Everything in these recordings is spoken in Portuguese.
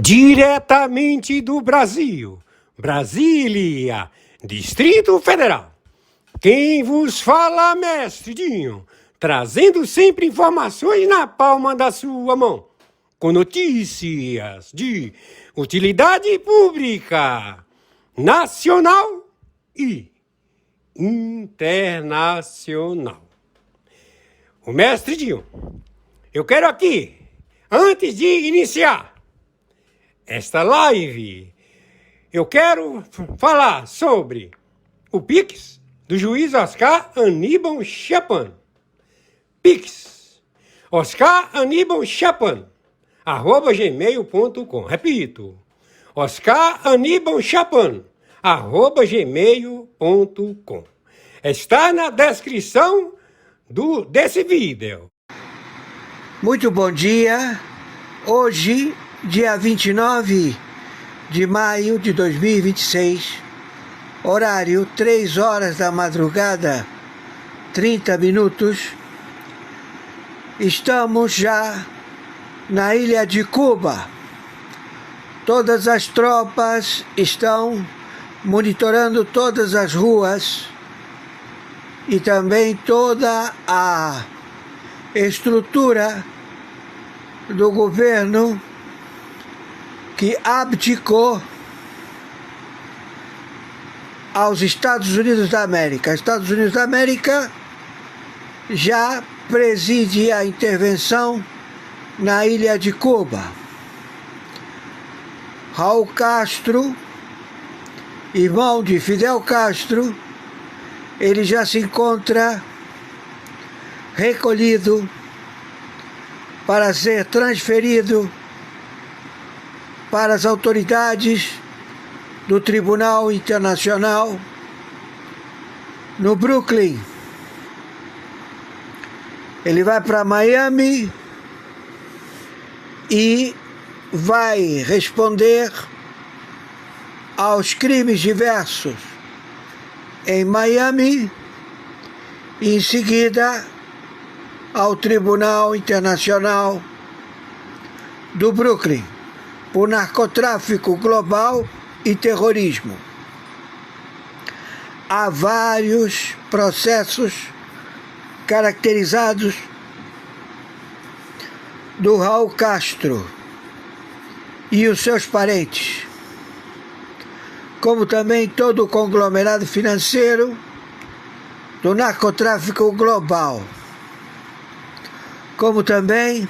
Diretamente do Brasil, Brasília, Distrito Federal. Quem vos fala, mestre Dinho, trazendo sempre informações na palma da sua mão, com notícias de utilidade pública, nacional e internacional. O mestre Dinho, eu quero aqui, antes de iniciar esta live, eu quero falar sobre o Pix do juiz Oscar Aníbal Chapan. Pix, Oscar Aníbal Chapan, @gmail.com. Repito, Oscar Aníbal Chapan, @gmail.com. Está na descrição desse vídeo. Muito bom dia. Hoje, dia 29 de maio de 2026, horário 3 horas da madrugada, 30 minutos. Estamos já na ilha de Cuba. Todas as tropas estão monitorando todas as ruas e também toda a estrutura do governo que abdicou aos Estados Unidos da América. Estados Unidos da América já preside a intervenção na ilha de Cuba. Raul Castro, irmão de Fidel Castro, ele já se encontra recolhido para ser transferido para as autoridades do Tribunal Internacional no Brooklyn. Ele vai para Miami e vai responder aos crimes diversos em Miami e em seguida ao Tribunal Internacional do Brooklyn por narcotráfico global e terrorismo. Há vários processos caracterizados do Raul Castro e os seus parentes, como também todo o conglomerado financeiro do narcotráfico global, como também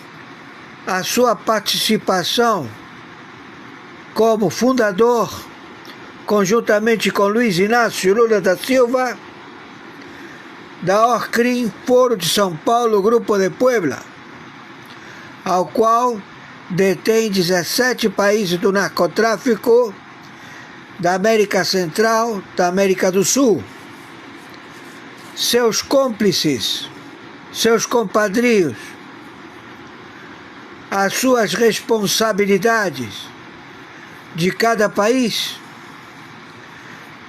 a sua participação como fundador, conjuntamente com Luiz Inácio Lula da Silva, da Orcrim Foro de São Paulo, Grupo de Puebla, ao qual detém 17 países do narcotráfico da América Central, da América do Sul. Seus cúmplices, seus compadrios, as suas responsabilidades de cada país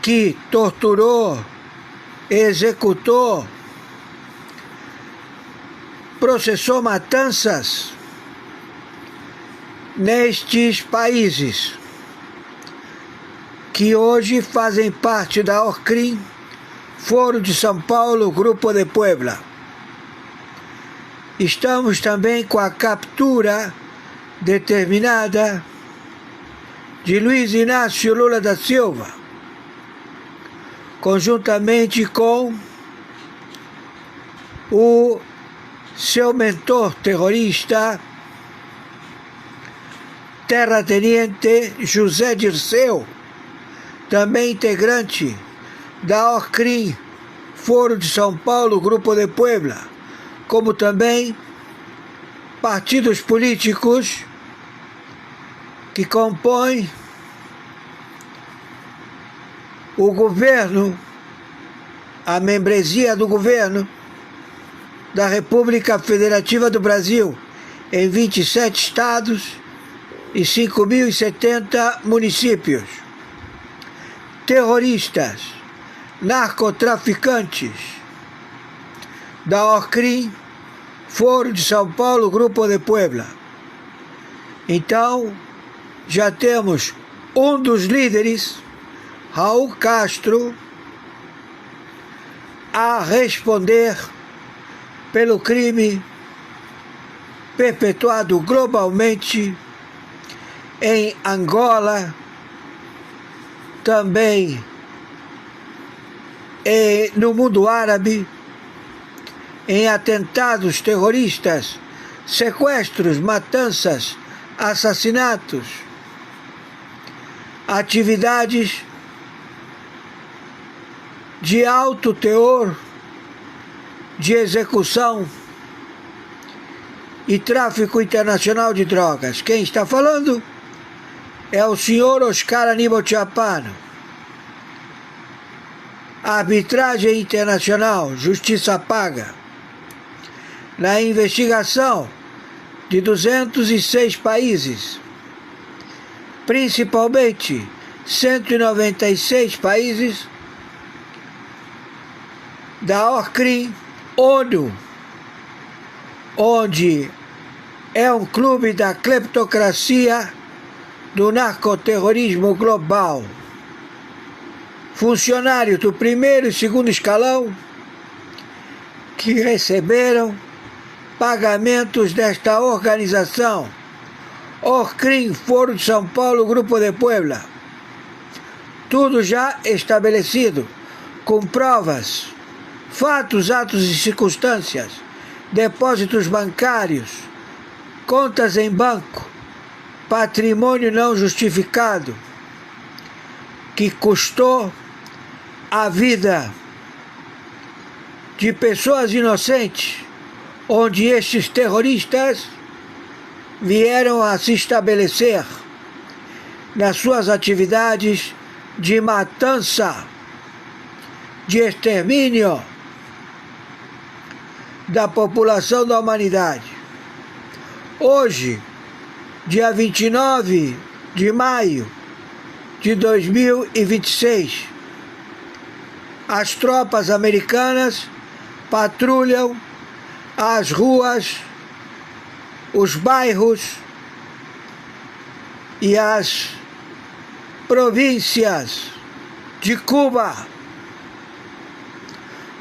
que torturou, executou, processou matanças nestes países que hoje fazem parte da Orcrim, Foro de São Paulo, Grupo de Puebla. Estamos também com a captura determinada de Luiz Inácio Lula da Silva, conjuntamente com o seu mentor terrorista, terrateniente José Dirceu, também integrante da Orcrim, Foro de São Paulo, Grupo de Puebla, como também partidos políticos que compõem o governo, a membresia do governo da República Federativa do Brasil, em 27 estados e 5.070 municípios. Terroristas, narcotraficantes da Orcrim, Foro de São Paulo, Grupo de Puebla. Então, já temos um dos líderes, Raul Castro, a responder pelo crime perpetuado globalmente em Angola, também no mundo árabe, em atentados terroristas, sequestros, matanças, assassinatos, atividades de alto teor de execução e tráfico internacional de drogas. Quem está falando é o senhor Oscar Aníbal Chiappano. Arbitragem internacional, justiça paga. Na investigação de 206 países, principalmente 196 países da OCRIM, ONU, onde é um clube da cleptocracia do narcoterrorismo global. Funcionários do primeiro e segundo escalão que receberam pagamentos desta organização, OCRIM, Foro de São Paulo, Grupo de Puebla. Tudo já estabelecido, com provas, fatos, atos e circunstâncias, depósitos bancários, contas em banco, patrimônio não justificado, que custou a vida de pessoas inocentes, onde estes terroristas vieram a se estabelecer nas suas atividades de matança, de extermínio da população da humanidade. Hoje, dia 29 de maio de 2026, as tropas americanas patrulham as ruas, os bairros e as províncias de Cuba,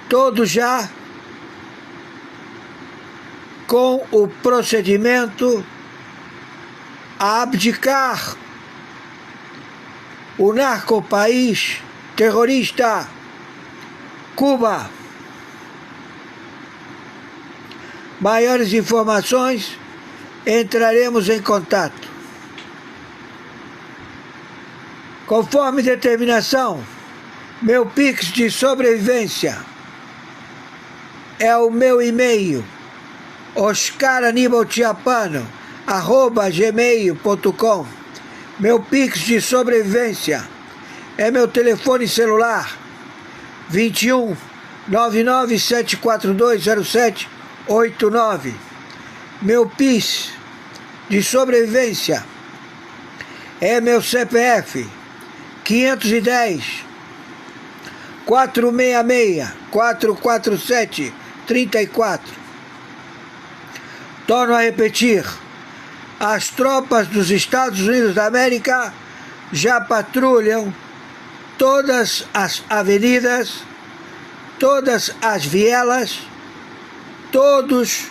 todos já com o procedimento a abdicar o narcopaís terrorista Cuba. Maiores informações, entraremos em contato. Conforme determinação, meu Pix de sobrevivência é o meu e-mail, oscaranibalchiappano@gmail.com. Meu Pix de sobrevivência é meu telefone celular, 21 99 742 0789. Meu Pix de sobrevivência é meu CPF, 510 466 447 34. Torno a repetir, as tropas dos Estados Unidos da América já patrulham todas as avenidas, todas as vielas, todos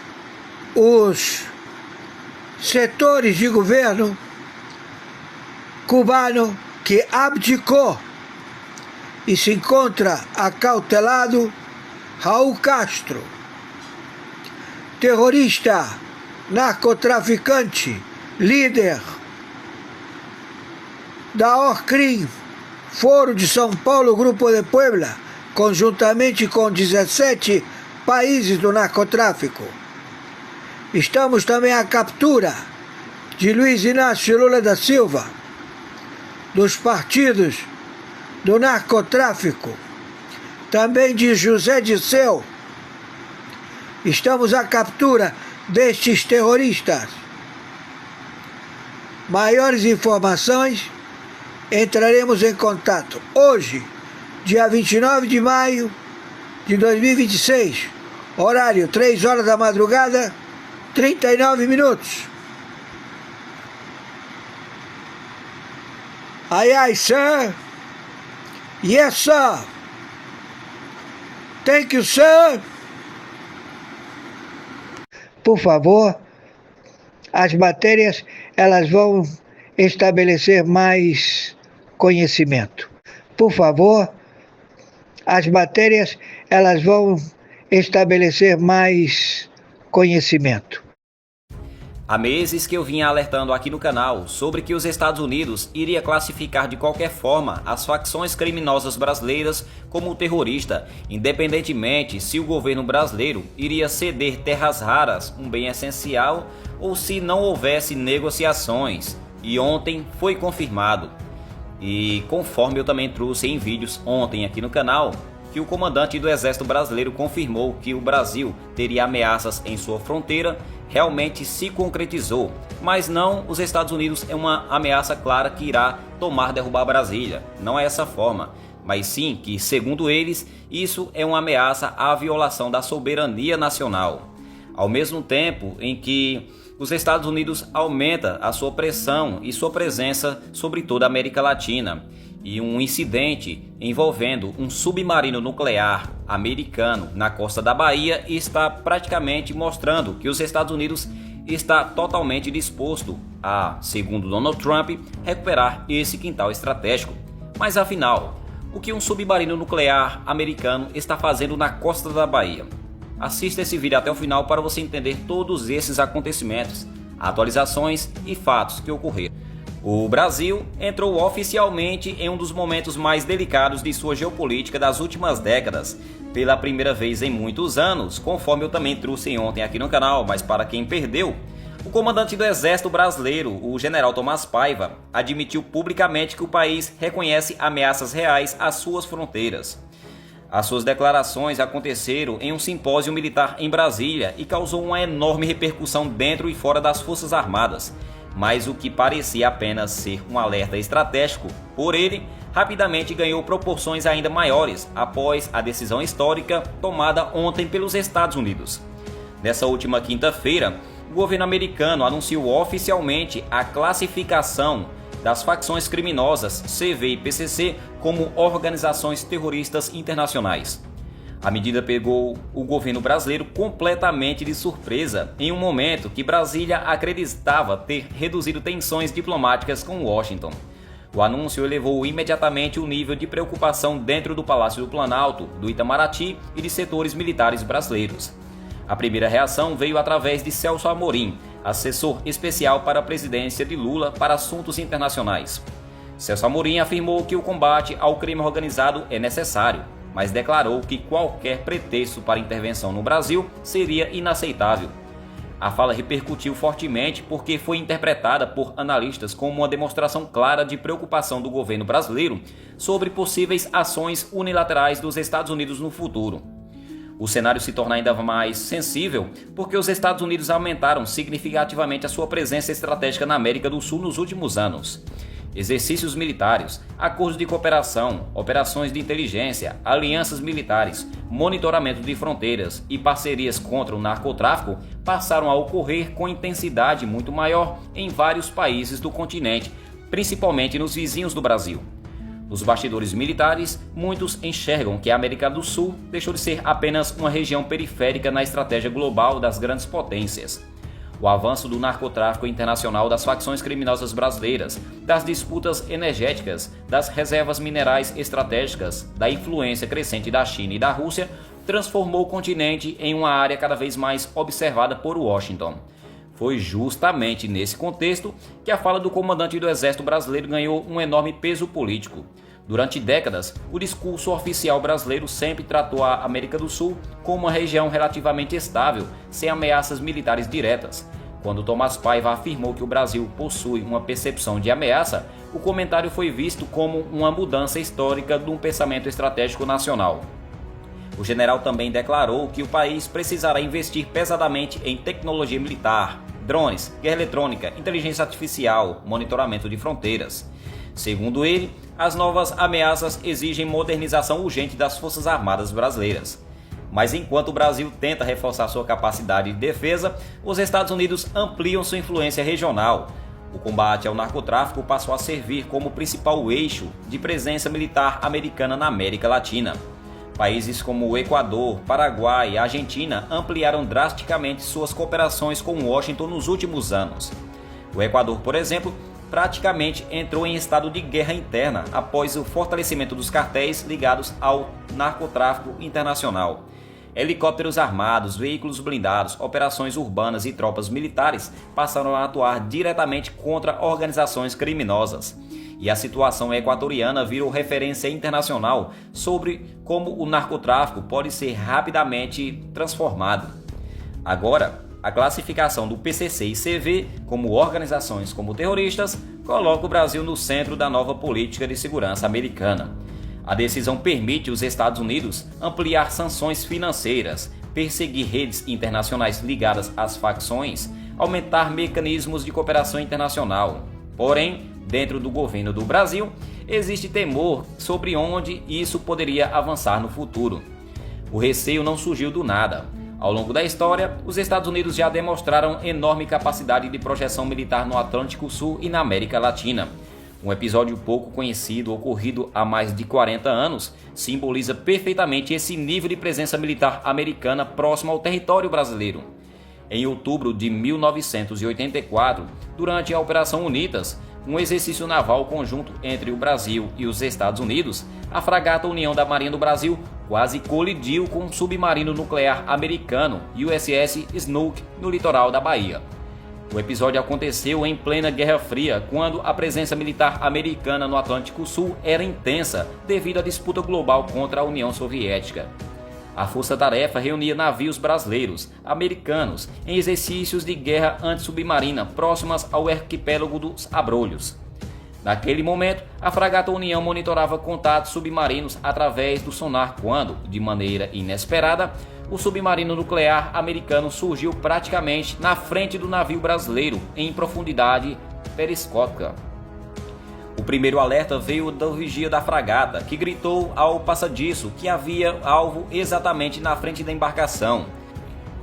os setores de governo cubano que abdicou e se encontra acautelado Raul Castro, terrorista, narcotraficante, líder da OCRIM, Foro de São Paulo, Grupo de Puebla, conjuntamente com 17 países do narcotráfico. Estamos também à captura de Luiz Inácio Lula da Silva, dos partidos do narcotráfico, também de José Dirceu. Estamos à captura destes terroristas. Maiores informações, entraremos em contato. Hoje, dia 29 de maio de 2026, horário 3 horas da madrugada, 39 minutos. Aye, aye, sir. Yes, sir. Thank you, sir. Por favor, as matérias elas vão estabelecer mais conhecimento. Por favor, as matérias elas vão estabelecer mais conhecimento. Há meses que eu vinha alertando aqui no canal sobre que os Estados Unidos iria classificar de qualquer forma as facções criminosas brasileiras como terrorista, independentemente se o governo brasileiro iria ceder terras raras, um bem essencial, ou se não houvesse negociações. E ontem foi confirmado. E conforme eu também trouxe em vídeos ontem aqui no canal, que o comandante do Exército Brasileiro confirmou que o Brasil teria ameaças em sua fronteira, realmente se concretizou. Mas não, os Estados Unidos é uma ameaça clara que irá derrubar Brasília. Não é essa forma, mas sim que, segundo eles, isso é uma ameaça à violação da soberania nacional. Ao mesmo tempo em que os Estados Unidos aumenta a sua pressão e sua presença sobre toda a América Latina. E um incidente envolvendo um submarino nuclear americano na costa da Bahia está praticamente mostrando que os Estados Unidos está totalmente disposto a, segundo Donald Trump, recuperar esse quintal estratégico. Mas afinal, o que um submarino nuclear americano está fazendo na costa da Bahia? Assista esse vídeo até o final para você entender todos esses acontecimentos, atualizações e fatos que ocorreram. O Brasil entrou oficialmente em um dos momentos mais delicados de sua geopolítica das últimas décadas, pela primeira vez em muitos anos, conforme eu também trouxe ontem aqui no canal, mas para quem perdeu, o comandante do Exército Brasileiro, o general Tomás Paiva, admitiu publicamente que o país reconhece ameaças reais às suas fronteiras. As suas declarações aconteceram em um simpósio militar em Brasília e causou uma enorme repercussão dentro e fora das Forças Armadas. Mas o que parecia apenas ser um alerta estratégico por ele, rapidamente ganhou proporções ainda maiores após a decisão histórica tomada ontem pelos Estados Unidos. Nessa última quinta-feira, o governo americano anunciou oficialmente a classificação das facções criminosas CV e PCC como organizações terroristas internacionais. A medida pegou o governo brasileiro completamente de surpresa, em um momento que Brasília acreditava ter reduzido tensões diplomáticas com Washington. O anúncio elevou imediatamente o nível de preocupação dentro do Palácio do Planalto, do Itamaraty e de setores militares brasileiros. A primeira reação veio através de Celso Amorim, assessor especial para a presidência de Lula para assuntos internacionais. Celso Amorim afirmou que o combate ao crime organizado é necessário, mas declarou que qualquer pretexto para intervenção no Brasil seria inaceitável. A fala repercutiu fortemente porque foi interpretada por analistas como uma demonstração clara de preocupação do governo brasileiro sobre possíveis ações unilaterais dos Estados Unidos no futuro. O cenário se torna ainda mais sensível porque os Estados Unidos aumentaram significativamente a sua presença estratégica na América do Sul nos últimos anos. Exercícios militares, acordos de cooperação, operações de inteligência, alianças militares, monitoramento de fronteiras e parcerias contra o narcotráfico passaram a ocorrer com intensidade muito maior em vários países do continente, principalmente nos vizinhos do Brasil. Nos bastidores militares, muitos enxergam que a América do Sul deixou de ser apenas uma região periférica na estratégia global das grandes potências. O avanço do narcotráfico internacional, das facções criminosas brasileiras, das disputas energéticas, das reservas minerais estratégicas, da influência crescente da China e da Rússia, transformou o continente em uma área cada vez mais observada por Washington. Foi justamente nesse contexto que a fala do comandante do Exército Brasileiro ganhou um enorme peso político. Durante décadas, o discurso oficial brasileiro sempre tratou a América do Sul como uma região relativamente estável, sem ameaças militares diretas. Quando Tomás Paiva afirmou que o Brasil possui uma percepção de ameaça, o comentário foi visto como uma mudança histórica de um pensamento estratégico nacional. O general também declarou que o país precisará investir pesadamente em tecnologia militar, drones, guerra eletrônica, inteligência artificial, monitoramento de fronteiras. Segundo ele, as novas ameaças exigem modernização urgente das Forças Armadas brasileiras. Mas enquanto o Brasil tenta reforçar sua capacidade de defesa, os Estados Unidos ampliam sua influência regional. O combate ao narcotráfico passou a servir como principal eixo de presença militar americana na América Latina. Países como o Equador, Paraguai e Argentina ampliaram drasticamente suas cooperações com Washington nos últimos anos. O Equador, por exemplo, praticamente entrou em estado de guerra interna após o fortalecimento dos cartéis ligados ao narcotráfico internacional. Helicópteros armados, veículos blindados, operações urbanas e tropas militares passaram a atuar diretamente contra organizações criminosas. E a situação equatoriana virou referência internacional sobre como o narcotráfico pode ser rapidamente transformado. Agora, a classificação do PCC e CV como organizações como terroristas coloca o Brasil no centro da nova política de segurança americana. A decisão permite os Estados Unidos ampliar sanções financeiras, perseguir redes internacionais ligadas às facções, aumentar mecanismos de cooperação internacional. Porém, dentro do governo do Brasil, existe temor sobre onde isso poderia avançar no futuro. O receio não surgiu do nada. Ao longo da história, os Estados Unidos já demonstraram enorme capacidade de projeção militar no Atlântico Sul e na América Latina. Um episódio pouco conhecido, ocorrido há mais de 40 anos, simboliza perfeitamente esse nível de presença militar americana próximo ao território brasileiro. Em outubro de 1984, durante a Operação Unitas, um exercício naval conjunto entre o Brasil e os Estados Unidos, a fragata União da Marinha do Brasil quase colidiu com um submarino nuclear americano, USS Snook, no litoral da Bahia. O episódio aconteceu em plena Guerra Fria, quando a presença militar americana no Atlântico Sul era intensa devido à disputa global contra a União Soviética. A força-tarefa reunia navios brasileiros, americanos, em exercícios de guerra antissubmarina próximas ao arquipélago dos Abrolhos. Naquele momento, a fragata União monitorava contatos submarinos através do sonar quando, de maneira inesperada, o submarino nuclear americano surgiu praticamente na frente do navio brasileiro, em profundidade periscópica. O primeiro alerta veio do vigia da fragata, que gritou ao passadiço que havia alvo exatamente na frente da embarcação.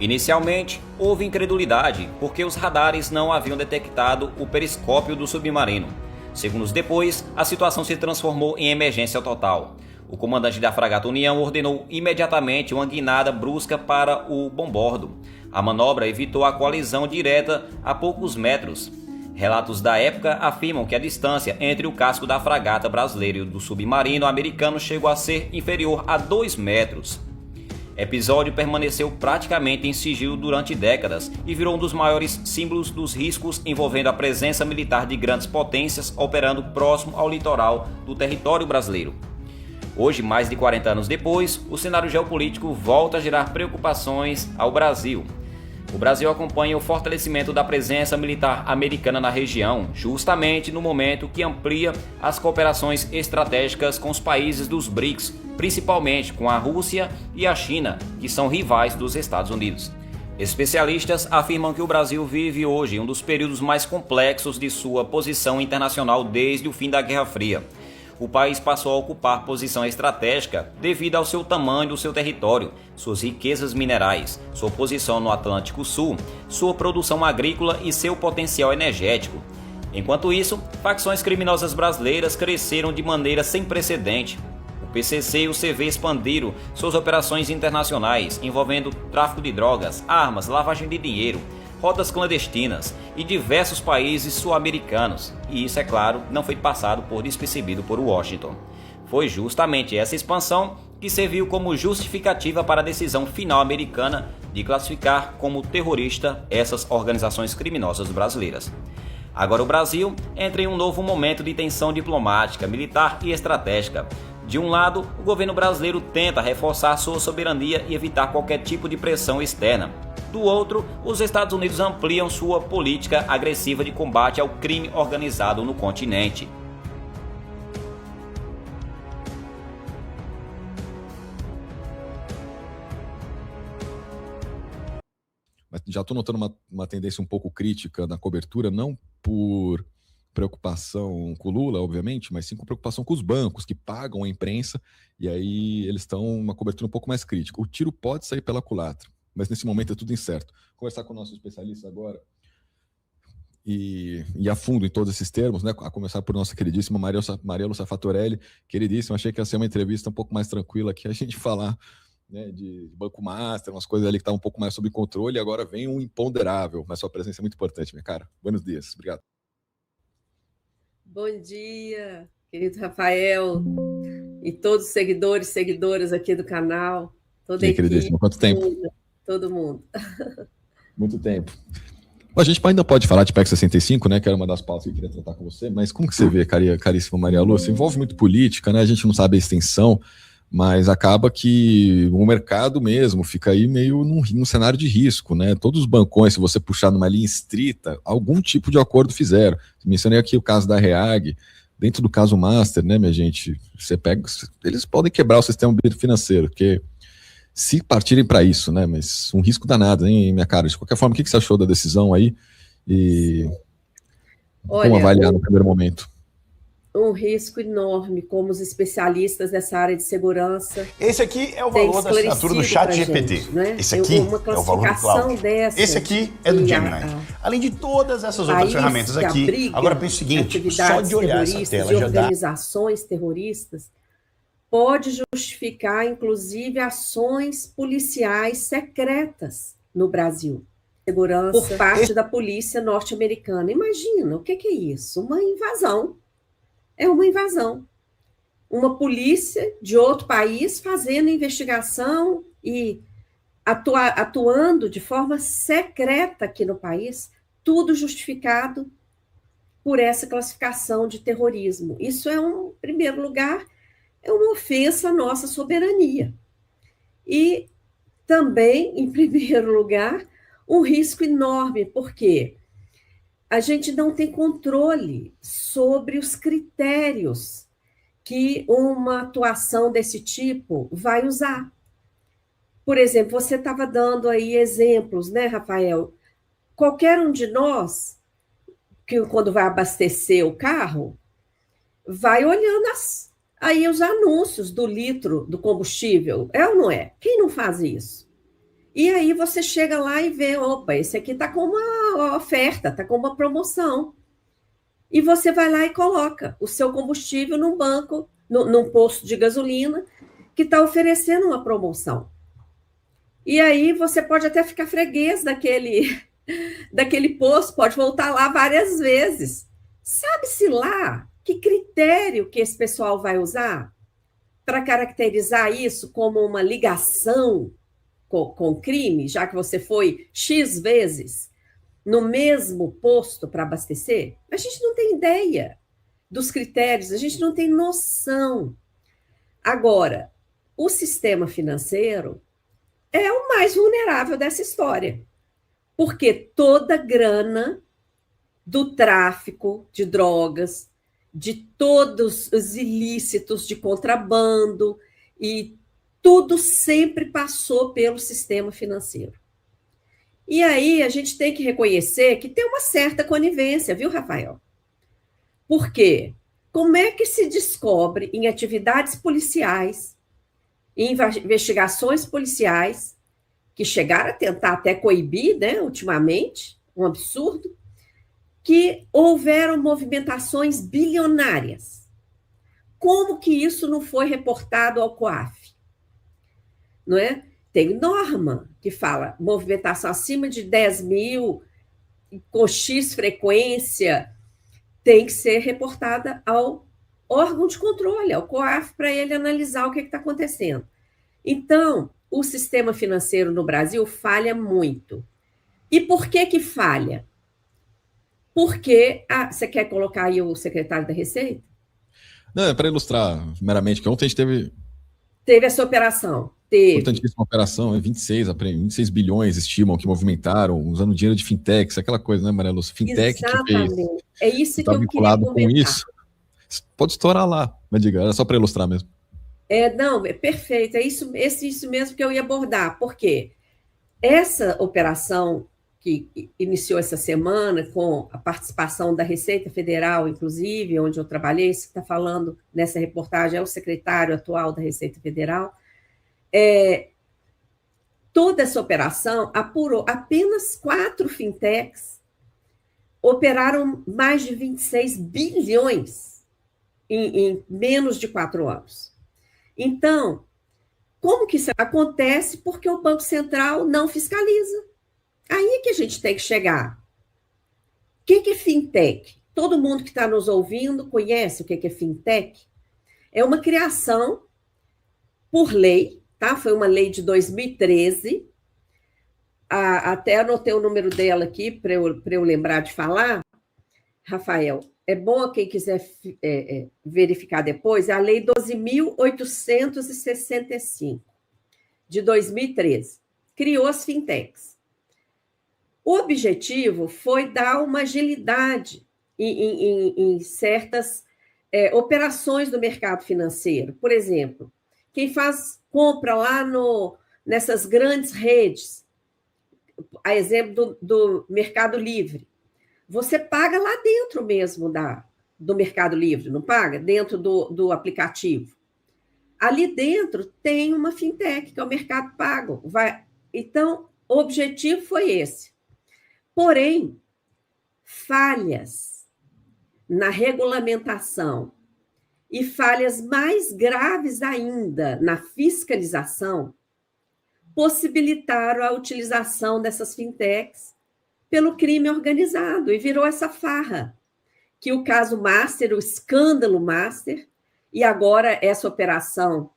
Inicialmente, houve incredulidade, porque os radares não haviam detectado o periscópio do submarino. Segundos depois, a situação se transformou em emergência total. O comandante da fragata União ordenou imediatamente uma guinada brusca para o bombordo. A manobra evitou a colisão direta a poucos metros. Relatos da época afirmam que a distância entre o casco da fragata brasileira e do submarino americano chegou a ser inferior a 2 metros. O episódio permaneceu praticamente em sigilo durante décadas e virou um dos maiores símbolos dos riscos envolvendo a presença militar de grandes potências operando próximo ao litoral do território brasileiro. Hoje, mais de 40 anos depois, o cenário geopolítico volta a gerar preocupações ao Brasil. O Brasil acompanha o fortalecimento da presença militar americana na região, justamente no momento que amplia as cooperações estratégicas com os países dos BRICS, principalmente com a Rússia e a China, que são rivais dos Estados Unidos. Especialistas afirmam que o Brasil vive hoje um dos períodos mais complexos de sua posição internacional desde o fim da Guerra Fria. O país passou a ocupar posição estratégica devido ao seu tamanho do seu território, suas riquezas minerais, sua posição no Atlântico Sul, sua produção agrícola e seu potencial energético. Enquanto isso, facções criminosas brasileiras cresceram de maneira sem precedente. O PCC e o CV expandiram suas operações internacionais, envolvendo tráfico de drogas, armas, lavagem de dinheiro, rotas clandestinas e diversos países sul-americanos, e isso, é claro, não foi passado por despercebido por Washington. Foi justamente essa expansão que serviu como justificativa para a decisão final americana de classificar como terrorista essas organizações criminosas brasileiras. Agora o Brasil entra em um novo momento de tensão diplomática, militar e estratégica. De um lado, o governo brasileiro tenta reforçar sua soberania e evitar qualquer tipo de pressão externa. Do outro, os Estados Unidos ampliam sua política agressiva de combate ao crime organizado no continente. Mas já estou notando uma tendência um pouco crítica na cobertura, não por preocupação com o Lula, obviamente, mas sim com preocupação com os bancos que pagam a imprensa, e aí eles estão uma cobertura um pouco mais crítica. O tiro pode sair pela culatra, mas nesse momento é tudo incerto. Vou conversar com o nosso especialista agora e a fundo em todos esses termos, né? A começar por nossa queridíssima Maria Lúcia Fatorelli, queridíssima. Achei que ia ser uma entrevista um pouco mais tranquila aqui, a gente falar, né, de Banco Master, umas coisas ali que estavam um pouco mais sob controle, e agora vem um imponderável, mas sua presença é muito importante, minha cara. Buenos dias, obrigado. Bom dia, querido Rafael, e todos os seguidores e seguidoras aqui do canal, toda a equipe, quanto tempo? todo mundo. Muito tempo. A gente ainda pode falar de PEC 65, né, que era uma das pautas que eu queria tratar com você, mas como que você vê, caríssima Maria Lúcia? Envolve muito política, né, a gente não sabe a extensão, mas acaba que o mercado mesmo fica aí meio num cenário de risco, né? Todos os bancões, se você puxar numa linha estrita, algum tipo de acordo fizeram. Mencionei aqui o caso da Reag, dentro do caso Master, né, minha gente? Você pega, eles podem quebrar o sistema financeiro, porque se partirem para isso, né? Mas um risco danado, hein, minha cara? De qualquer forma, o que você achou da decisão aí? E como avaliar no primeiro momento? Um risco enorme, como os especialistas dessa área de segurança. Esse aqui é o valor da assinatura do ChatGPT. Né? Esse aqui é o valor do cloud. Esse aqui é do Gemini. Além de todas essas outras ferramentas aqui, agora pense o seguinte, só de olhar essa tela já dá... organizações terroristas pode justificar, inclusive, ações policiais secretas no Brasil. Segurança por parte da polícia norte-americana. Imagina, o que é isso? Uma invasão. É uma invasão. Uma polícia de outro país fazendo investigação e atuando de forma secreta aqui no país, tudo justificado por essa classificação de terrorismo. Isso em primeiro lugar, é uma ofensa à nossa soberania. E também, em primeiro lugar, um risco enorme, porque a gente não tem controle sobre os critérios que uma atuação desse tipo vai usar. Por exemplo, você estava dando aí exemplos, né, Rafael? Qualquer um de nós, que quando vai abastecer o carro, vai olhando aí os anúncios do litro do combustível. É ou não é? Quem não faz isso? E aí você chega lá e vê, opa, esse aqui está com uma oferta, está com uma promoção. E você vai lá e coloca o seu combustível num banco, num posto de gasolina, que está oferecendo uma promoção. E aí você pode até ficar freguês daquele posto, pode voltar lá várias vezes. Sabe-se lá que critério que esse pessoal vai usar para caracterizar isso como uma ligação com crime, já que você foi X vezes no mesmo posto para abastecer? A gente não tem ideia dos critérios, a gente não tem noção. Agora, o sistema financeiro é o mais vulnerável dessa história, porque toda a grana do tráfico de drogas, de todos os ilícitos de contrabando e tudo sempre passou pelo sistema financeiro. E aí a gente tem que reconhecer que tem uma certa conivência, viu, Rafael? Por quê? Como é que se descobre em atividades policiais, em investigações policiais, que chegaram a tentar até coibir, né, ultimamente, um absurdo, que houveram movimentações bilionárias? Como que isso não foi reportado ao COAF? Não é? Tem norma que fala movimentação acima de 10 mil, com X frequência, tem que ser reportada ao órgão de controle, ao COAF, para ele analisar o que está acontecendo. Então, o sistema financeiro no Brasil falha muito. E por que falha? Porque... você quer colocar aí o secretário da Receita? Não, é para ilustrar meramente, que ontem a gente teve essa operação. Importantíssima operação, 26 bilhões estimam que movimentaram, usando dinheiro de fintechs, aquela coisa, né, Maria Lúcia? Fintech Exatamente. Que fez. É isso que eu vinculado queria comentar. com isso. Pode estourar lá, mas diga, era só para ilustrar mesmo. Não, é perfeito, é isso mesmo que eu ia abordar, porque essa operação que iniciou essa semana com a participação da Receita Federal, inclusive, onde eu trabalhei, você está falando nessa reportagem, é o secretário atual da Receita Federal, toda essa operação apurou apenas 4 fintechs operaram mais de 26 bilhões em menos de 4 anos. Então, como que isso acontece? Porque o Banco Central não fiscaliza. Aí que a gente tem que chegar. O que é fintech? Todo mundo que está nos ouvindo conhece o que é fintech? É uma criação por lei, tá? Foi uma lei de 2013. Até anotei o número dela aqui para eu lembrar de falar. Rafael, é bom quem quiser verificar depois, é a Lei 12.865, de 2013. Criou as fintechs. O objetivo foi dar uma agilidade em certas operações do mercado financeiro. Por exemplo, quem faz compra lá nessas grandes redes, a exemplo do Mercado Livre, você paga lá dentro mesmo do Mercado Livre, não paga? Dentro do aplicativo. Ali dentro tem uma fintech, que é o Mercado Pago. Então, o objetivo foi esse. Porém, falhas na regulamentação e falhas mais graves ainda na fiscalização possibilitaram a utilização dessas fintechs pelo crime organizado, e virou essa farra, que o caso Master, o escândalo Master, e agora essa operação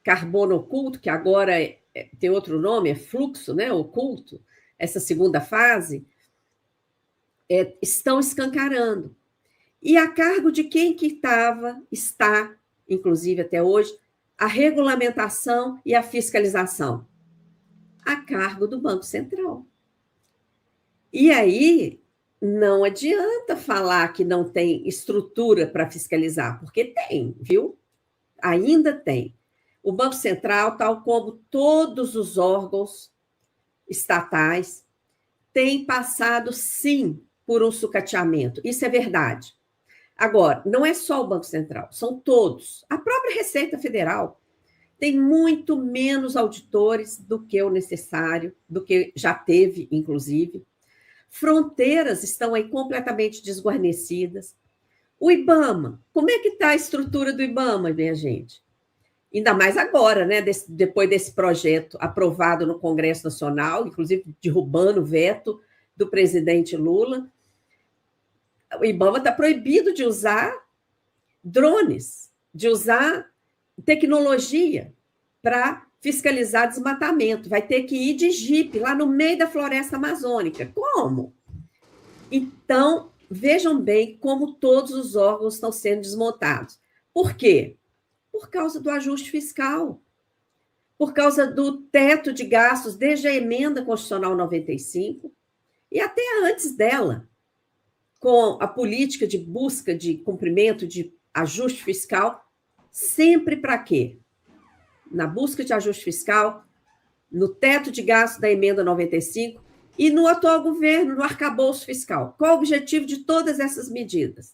Carbono Oculto, que agora tem outro nome, é Fluxo, né, Oculto, essa segunda fase, estão escancarando. E a cargo de quem que está, inclusive até hoje, a regulamentação e a fiscalização? A cargo do Banco Central. E aí, não adianta falar que não tem estrutura para fiscalizar, porque tem, viu? Ainda tem. O Banco Central, tal como todos os órgãos estatais, tem passado, sim, por um sucateamento. Isso é verdade. Agora, não é só o Banco Central, são todos. A própria Receita Federal tem muito menos auditores do que o necessário, do que já teve, inclusive. Fronteiras estão aí completamente desguarnecidas. O IBAMA, como é que está a estrutura do IBAMA, minha gente? Ainda mais agora, né? Depois desse projeto aprovado no Congresso Nacional, inclusive derrubando o veto do presidente Lula. O IBAMA está proibido de usar drones, de usar tecnologia para fiscalizar desmatamento. Vai ter que ir de jipe lá no meio da floresta amazônica. Como? Então, vejam bem como todos os órgãos estão sendo desmontados. Por quê? Por causa do ajuste fiscal, por causa do teto de gastos desde a emenda constitucional 95 e até antes dela, com a política de busca de cumprimento de ajuste fiscal, sempre para quê? Na busca de ajuste fiscal, no teto de gastos da emenda 95 e no atual governo, no arcabouço fiscal. Qual o objetivo de todas essas medidas?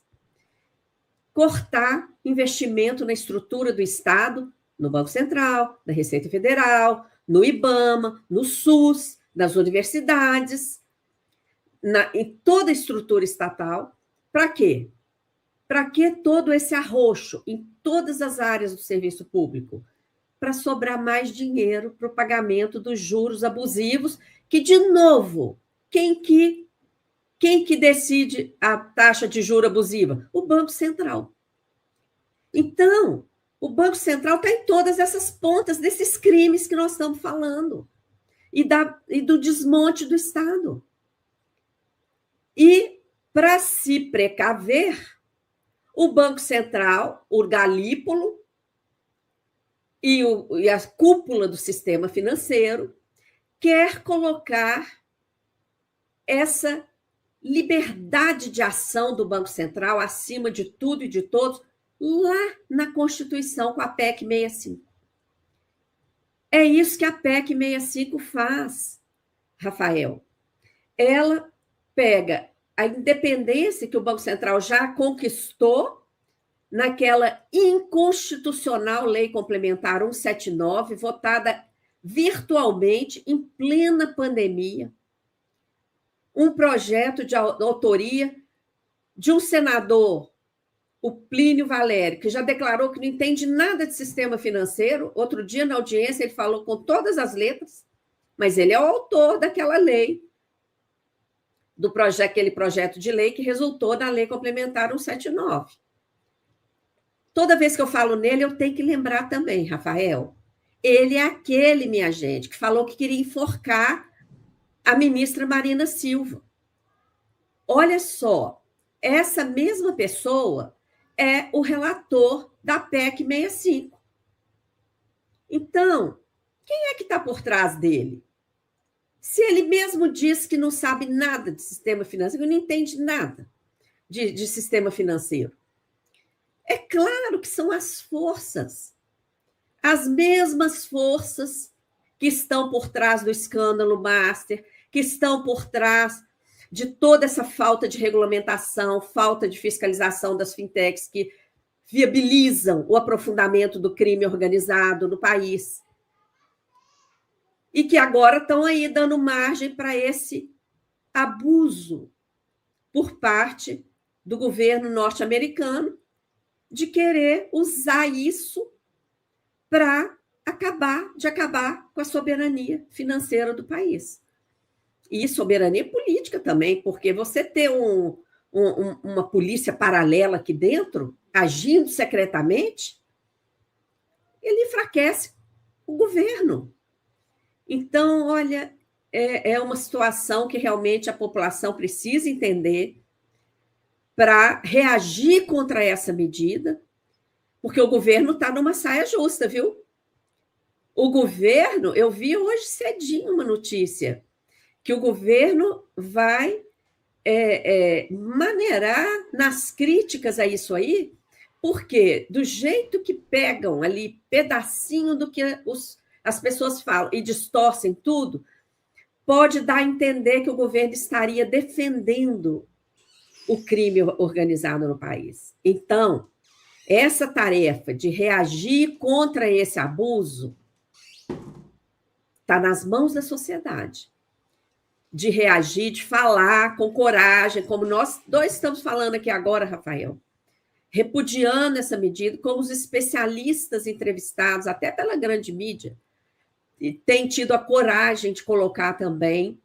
Cortar investimento na estrutura do Estado, no Banco Central, na Receita Federal, no IBAMA, no SUS, nas universidades, em toda a estrutura estatal. Para quê? Para que todo esse arroxo em todas as áreas do serviço público? Para sobrar mais dinheiro para o pagamento dos juros abusivos, que, de novo, quem que decide a taxa de juro abusiva? O Banco Central. Então, o Banco Central está em todas essas pontas desses crimes que nós estamos falando e do desmonte do Estado. E, para se precaver, o Banco Central, o Galípolo e a cúpula do sistema financeiro quer colocar essa liberdade de ação do Banco Central acima de tudo e de todos lá na Constituição com a PEC 65. É isso que a PEC 65 faz, Rafael. Ela pega a independência que o Banco Central já conquistou naquela inconstitucional Lei Complementar 179, votada virtualmente em plena pandemia, um projeto de autoria de um senador, o Plínio Valério, que já declarou que não entende nada de sistema financeiro. Outro dia, na audiência, ele falou com todas as letras, mas ele é o autor daquela lei, aquele projeto de lei que resultou na Lei Complementar 179. Toda vez que eu falo nele, eu tenho que lembrar também, Rafael, ele é aquele, minha gente, que falou que queria enforcar a ministra Marina Silva. Olha só, essa mesma pessoa é o relator da PEC 65. Então, quem é que está por trás dele? Se ele mesmo diz que não sabe nada de sistema financeiro, não entende nada de sistema financeiro. É claro que são as mesmas forças que estão por trás do escândalo Master, que estão por trás de toda essa falta de regulamentação, falta de fiscalização das fintechs que viabilizam o aprofundamento do crime organizado no país. E que agora estão aí dando margem para esse abuso por parte do governo norte-americano de querer usar isso para acabar com a soberania financeira do país. E soberania política também, porque você ter uma polícia paralela aqui dentro, agindo secretamente, ele enfraquece o governo. Então, olha, é uma situação que realmente a população precisa entender para reagir contra essa medida, porque o governo está numa saia justa, viu? O governo, eu vi hoje cedinho uma notícia, que o governo vai maneirar nas críticas a isso aí, porque do jeito que pegam ali pedacinho do que as pessoas falam e distorcem tudo, pode dar a entender que o governo estaria defendendo o crime organizado no país. Então, essa tarefa de reagir contra esse abuso está nas mãos da sociedade. De reagir, de falar com coragem, como nós dois estamos falando aqui agora, Rafael, repudiando essa medida, como os especialistas entrevistados, até pela grande mídia, têm tido a coragem de colocar também.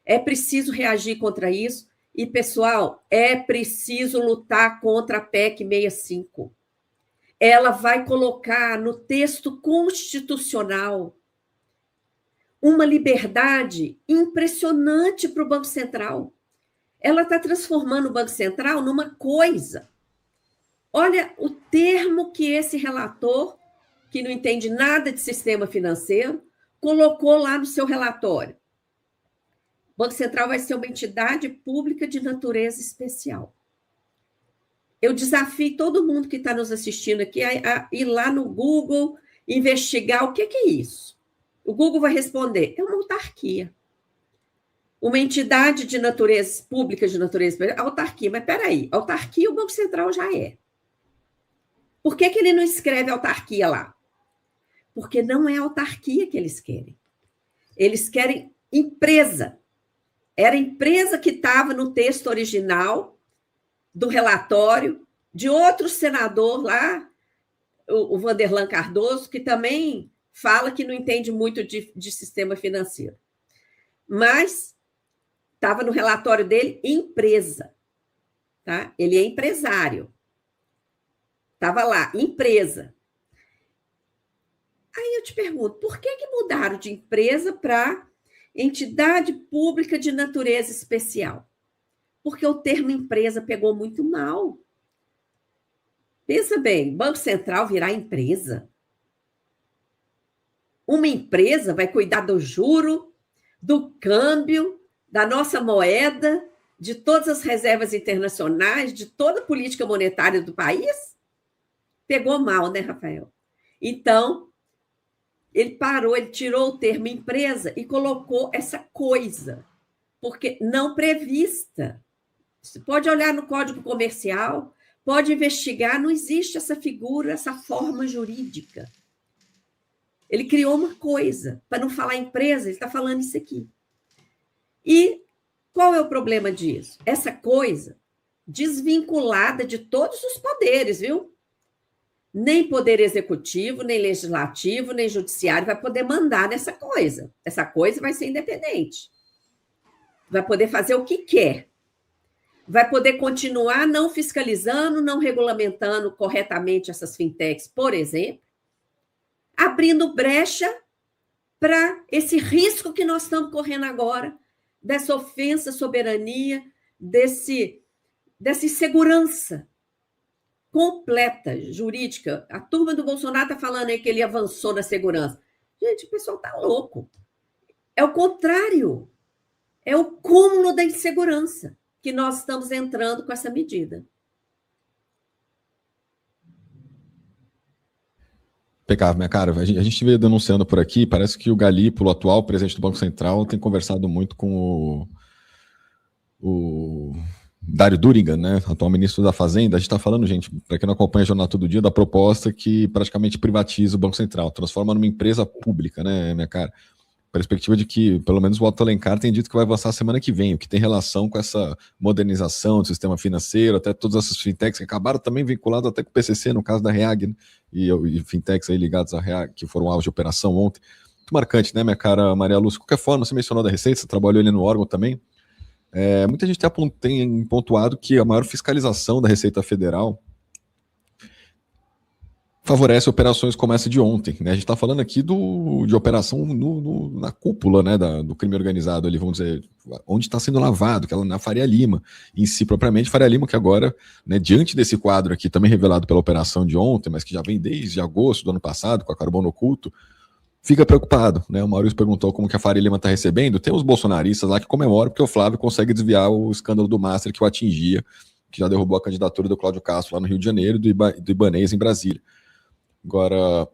É preciso reagir contra isso. E, pessoal, é preciso lutar contra a PEC 65. Ela vai colocar no texto constitucional uma liberdade impressionante para o Banco Central. Ela está transformando o Banco Central numa coisa. Olha o termo que esse relator, que não entende nada de sistema financeiro, colocou lá no seu relatório. O Banco Central vai ser uma entidade pública de natureza especial. Eu desafio todo mundo que está nos assistindo aqui a ir lá no Google, investigar o que é isso. O Google vai responder, é uma autarquia. Uma entidade de natureza pública, de natureza especial, autarquia. Mas peraí, autarquia o Banco Central já é. Por que ele não escreve autarquia lá? Porque não é autarquia que eles querem. Eles querem empresa. Era a empresa que estava no texto original do relatório de outro senador lá, o Vanderlan Cardoso, que também fala que não entende muito de sistema financeiro. Mas estava no relatório dele empresa. Tá? Ele é empresário. Estava lá, empresa. Aí eu te pergunto, por que mudaram de empresa para entidade pública de natureza especial? Porque o termo empresa pegou muito mal. Pensa bem, Banco Central virar empresa. Uma empresa vai cuidar do juro, do câmbio, da nossa moeda, de todas as reservas internacionais, de toda a política monetária do país? Pegou mal, né, Rafael? Então, ele parou, ele tirou o termo empresa e colocou essa coisa, porque não prevista. Você pode olhar no Código Comercial, pode investigar, não existe essa figura, essa forma jurídica. Ele criou uma coisa, para não falar empresa, ele está falando isso aqui. E Qual é o problema disso? Essa coisa desvinculada de todos os poderes, viu? Nem poder executivo, nem legislativo, nem judiciário vai poder mandar nessa coisa. Essa coisa vai ser independente. Vai poder fazer o que quer. Vai poder continuar não fiscalizando, não regulamentando corretamente essas fintechs, por exemplo, abrindo brecha para esse risco que nós estamos correndo agora, dessa ofensa à soberania, dessa insegurança completa, jurídica. A turma do Bolsonaro está falando aí que ele avançou na segurança. Gente, o pessoal está louco. É o contrário. É o cúmulo da insegurança que nós estamos entrando com essa medida. Impecável, minha cara. A gente veio denunciando por aqui, parece que o Galípolo, atual presidente do Banco Central, tem conversado muito com o Dário Durigan, né, atual ministro da Fazenda. A gente está falando, gente, para quem não acompanha o Jornal Todo Dia, da proposta que praticamente privatiza o Banco Central, transforma numa empresa pública, né, minha cara? Perspectiva de que, pelo menos o Otto Alencar tem dito que vai avançar semana que vem, o que tem relação com essa modernização do sistema financeiro, até todas essas fintechs que acabaram também vinculadas até com o PCC, no caso da Reag, né, e fintechs aí ligados à Reag, que foram alvo de operação ontem. Muito marcante, né, minha cara Maria Lúcia? De qualquer forma, você mencionou da Receita, você trabalhou ali no órgão também. Muita gente tem pontuado que a maior fiscalização da Receita Federal favorece operações como essa de ontem, né? A gente está falando aqui de operação na cúpula, né, do crime organizado ali, vamos dizer, onde está sendo lavado, que é na Faria Lima, em si propriamente, Faria Lima que agora, né, diante desse quadro aqui, também revelado pela operação de ontem, mas que já vem desde agosto do ano passado, com a Carbono Oculto, fica preocupado, né? O Maurício perguntou como que a Faria Lima está recebendo. Tem os bolsonaristas lá que comemoram porque o Flávio consegue desviar o escândalo do Master que o atingia, que já derrubou a candidatura do Cláudio Castro lá no Rio de Janeiro e do Ibanez em Brasília. Agora,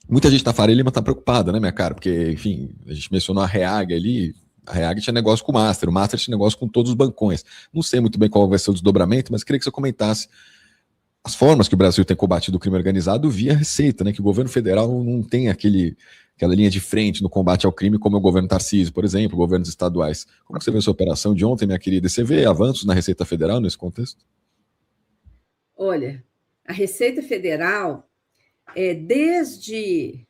muita gente da Faria Lima está preocupada, né, minha cara? Porque, enfim, a gente mencionou a Reag ali. A Reag tinha negócio com o Master tinha negócio com todos os bancões. Não sei muito bem qual vai ser o desdobramento, mas queria que você comentasse as formas que o Brasil tem combatido o crime organizado via Receita, né? Que o governo federal não tem aquela linha de frente no combate ao crime como é o governo Tarcísio, por exemplo, governos estaduais. Como você vê essa operação de ontem, minha querida? Você vê avanços na Receita Federal nesse contexto? Olha, a Receita Federal, desde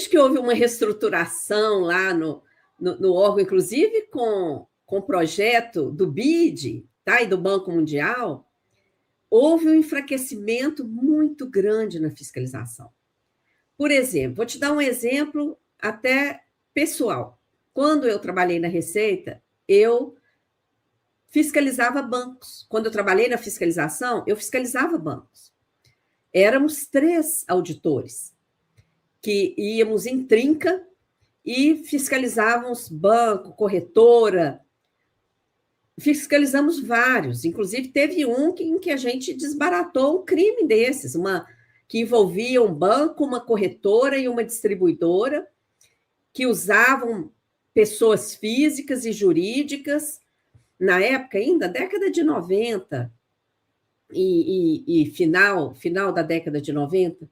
que houve uma reestruturação lá no órgão, inclusive com o projeto do BID, tá, e do Banco Mundial, houve um enfraquecimento muito grande na fiscalização. Por exemplo, vou te dar um exemplo até pessoal. Quando eu trabalhei na Receita, eu fiscalizava bancos. Quando eu trabalhei na fiscalização, eu fiscalizava bancos. Éramos 3 auditores que íamos em trinca e fiscalizávamos banco, corretora. Fiscalizamos vários, inclusive teve um em que a gente desbaratou um crime desses, que envolvia um banco, uma corretora e uma distribuidora, que usavam pessoas físicas e jurídicas, na época ainda, década de 90 e final da década de 90,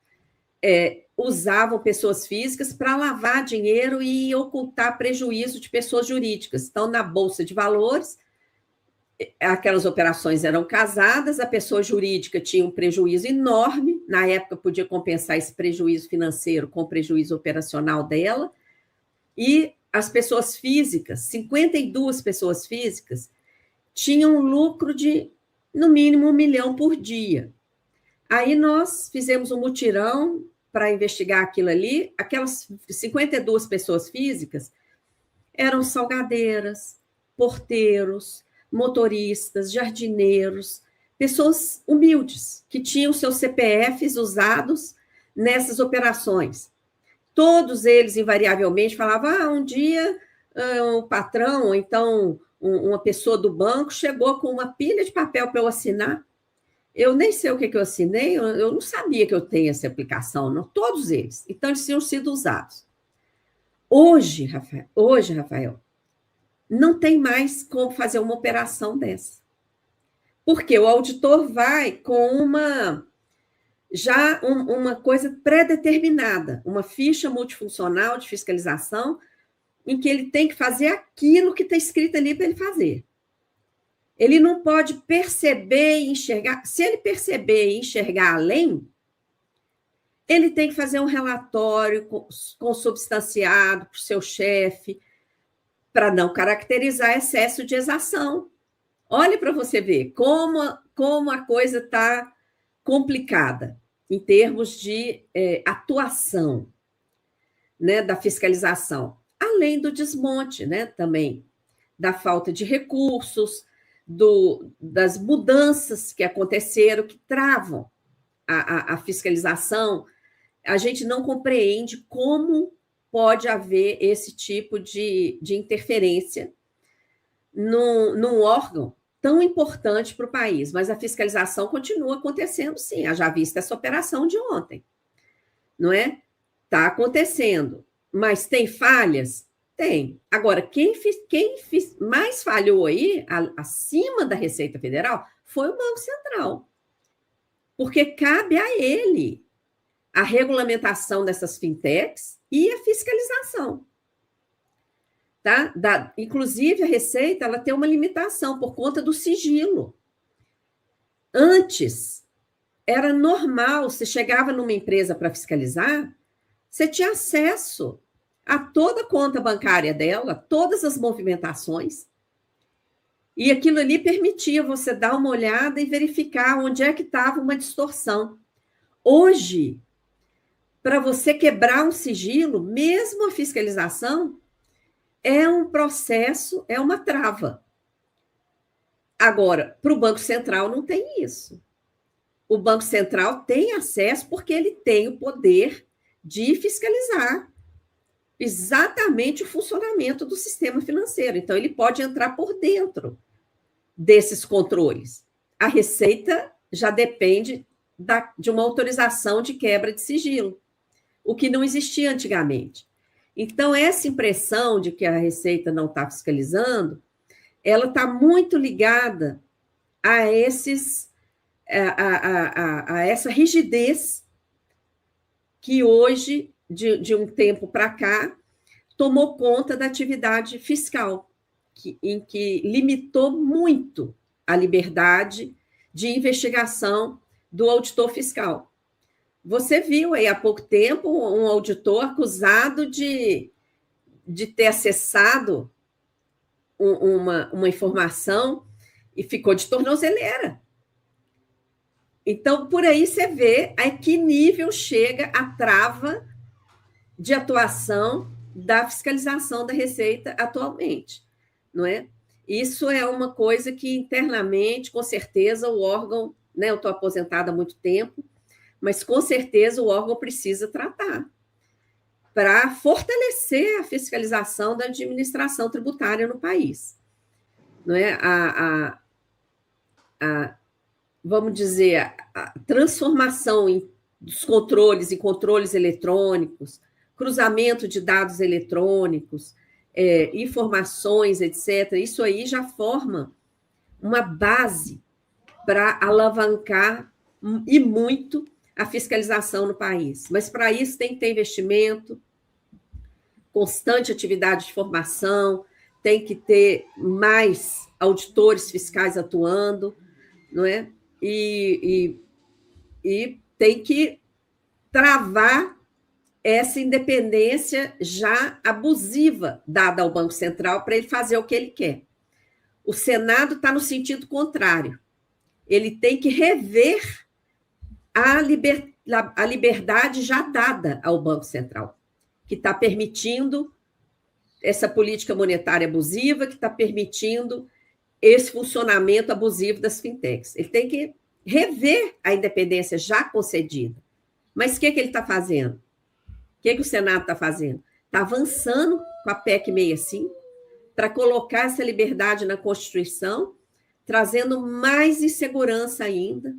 usavam pessoas físicas para lavar dinheiro e ocultar prejuízo de pessoas jurídicas. Então, na Bolsa de Valores, aquelas operações eram casadas, a pessoa jurídica tinha um prejuízo enorme, na época podia compensar esse prejuízo financeiro com o prejuízo operacional dela, e as pessoas físicas, 52 pessoas físicas, tinham um lucro de, no mínimo, 1 milhão por dia. Aí nós fizemos um mutirão para investigar aquilo ali, aquelas 52 pessoas físicas eram salgadeiras, porteiros, motoristas, jardineiros, pessoas humildes, que tinham seus CPFs usados nessas operações. Todos eles, invariavelmente, falavam, um dia o patrão, ou então uma pessoa do banco, chegou com uma pilha de papel para eu assinar. Eu nem sei o que eu assinei, eu não sabia que eu tenho essa aplicação, não, todos eles. Então, eles tinham sido usados. Hoje, Rafael, não tem mais como fazer uma operação dessa. Porque o auditor vai com uma coisa pré-determinada, uma ficha multifuncional de fiscalização em que ele tem que fazer aquilo que está escrito ali para ele fazer. Ele não pode perceber e enxergar. Se ele perceber e enxergar além, ele tem que fazer um relatório consubstanciado para o seu chefe, para não caracterizar excesso de exação. Olhe para você ver como a coisa está complicada em termos de atuação, né, da fiscalização. Além do desmonte, né, também, da falta de recursos, das mudanças que aconteceram, que travam a fiscalização. A gente não compreende como pode haver esse tipo de interferência num órgão tão importante para o país, mas a fiscalização continua acontecendo, sim. Haja vista essa operação de ontem, não é? Está acontecendo, mas tem falhas? Tem. Agora, quem mais falhou aí, acima da Receita Federal, foi o Banco Central, porque cabe a ele a regulamentação dessas fintechs e a fiscalização. Tá? Inclusive, a Receita ela tem uma limitação por conta do sigilo. Antes, era normal, você chegava numa empresa para fiscalizar, você tinha acesso a toda a conta bancária dela, todas as movimentações, e aquilo ali permitia você dar uma olhada e verificar onde é que estava uma distorção. Hoje, para você quebrar um sigilo, mesmo a fiscalização, é um processo, é uma trava. Agora, para o Banco Central não tem isso. O Banco Central tem acesso porque ele tem o poder de fiscalizar exatamente o funcionamento do sistema financeiro. Então, ele pode entrar por dentro desses controles. A Receita já depende de uma autorização de quebra de sigilo, o que não existia antigamente. Então, essa impressão de que a Receita não está fiscalizando, ela está muito ligada a essa rigidez que hoje, de um tempo para cá, tomou conta da atividade fiscal, em que limitou muito a liberdade de investigação do auditor fiscal. Você viu aí há pouco tempo um auditor acusado de ter acessado uma informação e ficou de tornozeleira. Então, por aí você vê a que nível chega a trava de atuação da fiscalização da Receita atualmente, não é? Isso é uma coisa que internamente, com certeza, o órgão, né? Eu estou aposentada há muito tempo, mas com certeza o órgão precisa tratar para fortalecer a fiscalização da administração tributária no país, não é? Vamos dizer, a transformação dos controles em controles eletrônicos, cruzamento de dados eletrônicos, informações, etc. Isso aí já forma uma base para alavancar e muito a fiscalização no país. Mas para isso tem que ter investimento, constante atividade de formação, tem que ter mais auditores fiscais atuando, não é? E tem que travar essa independência já abusiva dada ao Banco Central para ele fazer o que ele quer. O Senado está no sentido contrário. Ele tem que rever a liberdade já dada ao Banco Central, que está permitindo essa política monetária abusiva, que está permitindo esse funcionamento abusivo das fintechs. Ele tem que rever a independência já concedida. Mas o que ele está fazendo? O que o Senado está fazendo? Está avançando com a PEC 65 para colocar essa liberdade na Constituição, trazendo mais insegurança ainda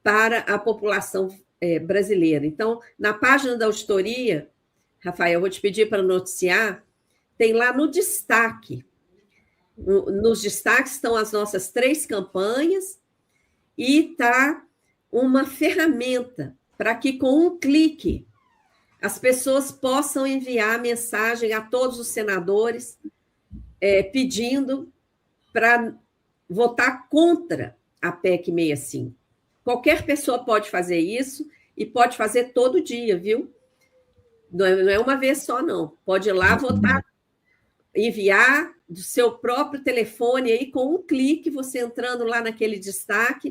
para a população brasileira. Então, na página da auditoria, Rafael, eu vou te pedir para noticiar, tem lá no destaque. Nos destaques estão as nossas 3 campanhas e está uma ferramenta para que, com um clique, as pessoas possam enviar mensagem a todos os senadores pedindo para votar contra a PEC 65. Qualquer pessoa pode fazer isso e pode fazer todo dia, viu? Não é uma vez só, não. Pode ir lá votar, enviar do seu próprio telefone, aí com um clique, você entrando lá naquele destaque,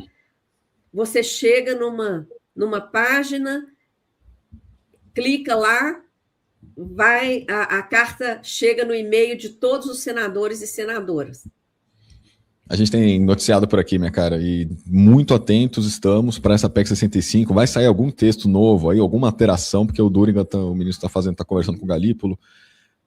você chega numa página, clica lá, a carta chega no e-mail de todos os senadores e senadoras. A gente tem noticiado por aqui, minha cara, e muito atentos estamos para essa PEC 65. Vai sair algum texto novo aí, alguma alteração, porque o Duriga, o ministro, está conversando com o Galípolo.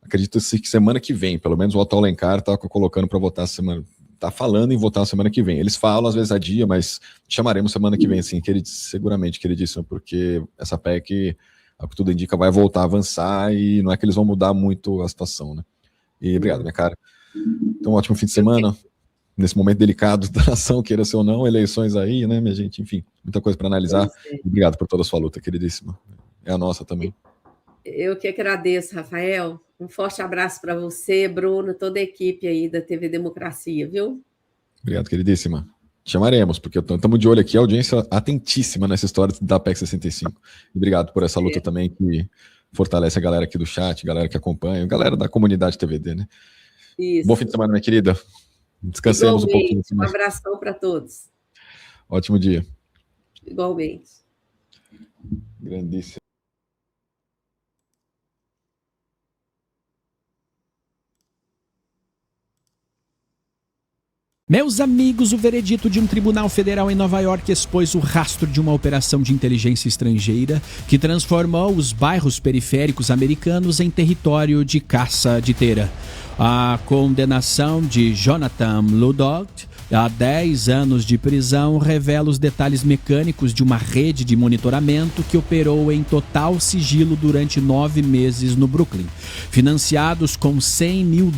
Acredito-se que semana que vem, pelo menos o Otto Alencar está colocando para votar semana. Está falando em votar semana que vem. Eles falam, às vezes, a dia, mas chamaremos semana que vem, sim, seguramente, queridíssimo, porque essa PEC, ao que tudo indica, vai voltar a avançar e não é que eles vão mudar muito a situação, né? E obrigado, minha cara. Então, um ótimo fim de semana. Nesse momento delicado da nação, queira ser ou não, eleições aí, né, minha gente? Enfim, muita coisa para analisar. Obrigado por toda a sua luta, queridíssima. É a nossa também. Eu que agradeço, Rafael. Um forte abraço para você, Bruno, toda a equipe aí da TV Democracia, viu? Obrigado, queridíssima. Chamaremos, porque estamos de olho aqui, a audiência atentíssima nessa história da PEC 65. Obrigado por essa luta também, que fortalece a galera aqui do chat, galera que acompanha, galera da comunidade TVD, né? Isso. Bom fim de semana, minha querida. Descansemos Igualmente, um pouquinho. Um abração para todos. Ótimo dia. Igualmente. Grandíssimo. Meus amigos, o veredito de um tribunal federal em Nova York expôs o rastro de uma operação de inteligência estrangeira que transformou os bairros periféricos americanos em território de caça de tera. A condenação de Jonathan Ludot a 10 anos de prisão revela os detalhes mecânicos de uma rede de monitoramento que operou em total sigilo durante 9 meses no Brooklyn. Financiados com $100 mil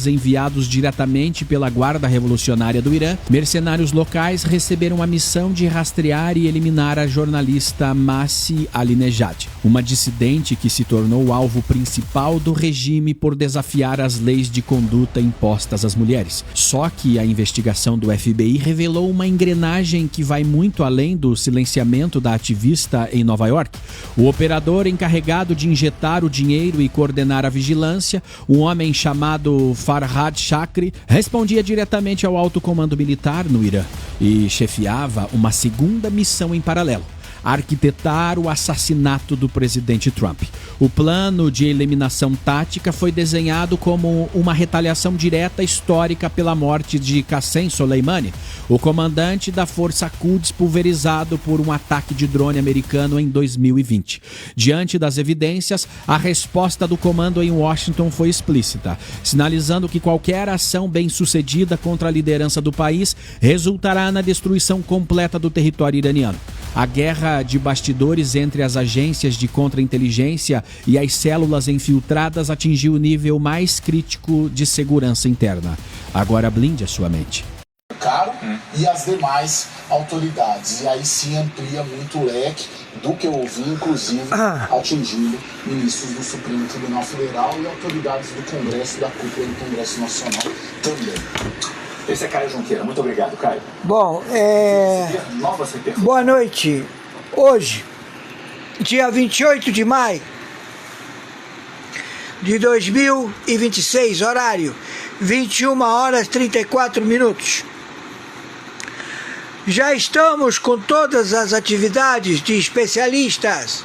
enviados diretamente pela Guarda Revolucionária do Irã, mercenários locais receberam a missão de rastrear e eliminar a jornalista Masih Alinejad, uma dissidente que se tornou o alvo principal do regime por desafiar as leis de conduta impostas às mulheres. Só que a investigação do FBI revelou uma engrenagem que vai muito além do silenciamento da ativista em Nova York. O operador encarregado de injetar o dinheiro e coordenar a vigilância, um homem chamado Farhad Shakri, respondia diretamente ao alto comando militar no Irã e chefiava uma segunda missão em paralelo: arquitetar o assassinato do presidente Trump. O plano de eliminação tática foi desenhado como uma retaliação direta histórica pela morte de Qassem Soleimani, o comandante da Força Quds pulverizado por um ataque de drone americano em 2020. Diante das evidências, a resposta do comando em Washington foi explícita, sinalizando que qualquer ação bem-sucedida contra a liderança do país resultará na destruição completa do território iraniano. A guerra de bastidores entre as agências de contra-inteligência e as células infiltradas atingiu o nível mais crítico de segurança interna. Agora blinde a sua mente. E as demais autoridades. E aí sim amplia muito o leque do que eu ouvi, inclusive atingindo ministros do Supremo Tribunal Federal e autoridades do Congresso, da cúpula do Congresso Nacional também. Esse é Caio Junqueira. Muito obrigado, Caio. Bom, boa noite. Hoje, dia 28 de maio de 2026, horário 21h34. Já estamos com todas as atividades de especialistas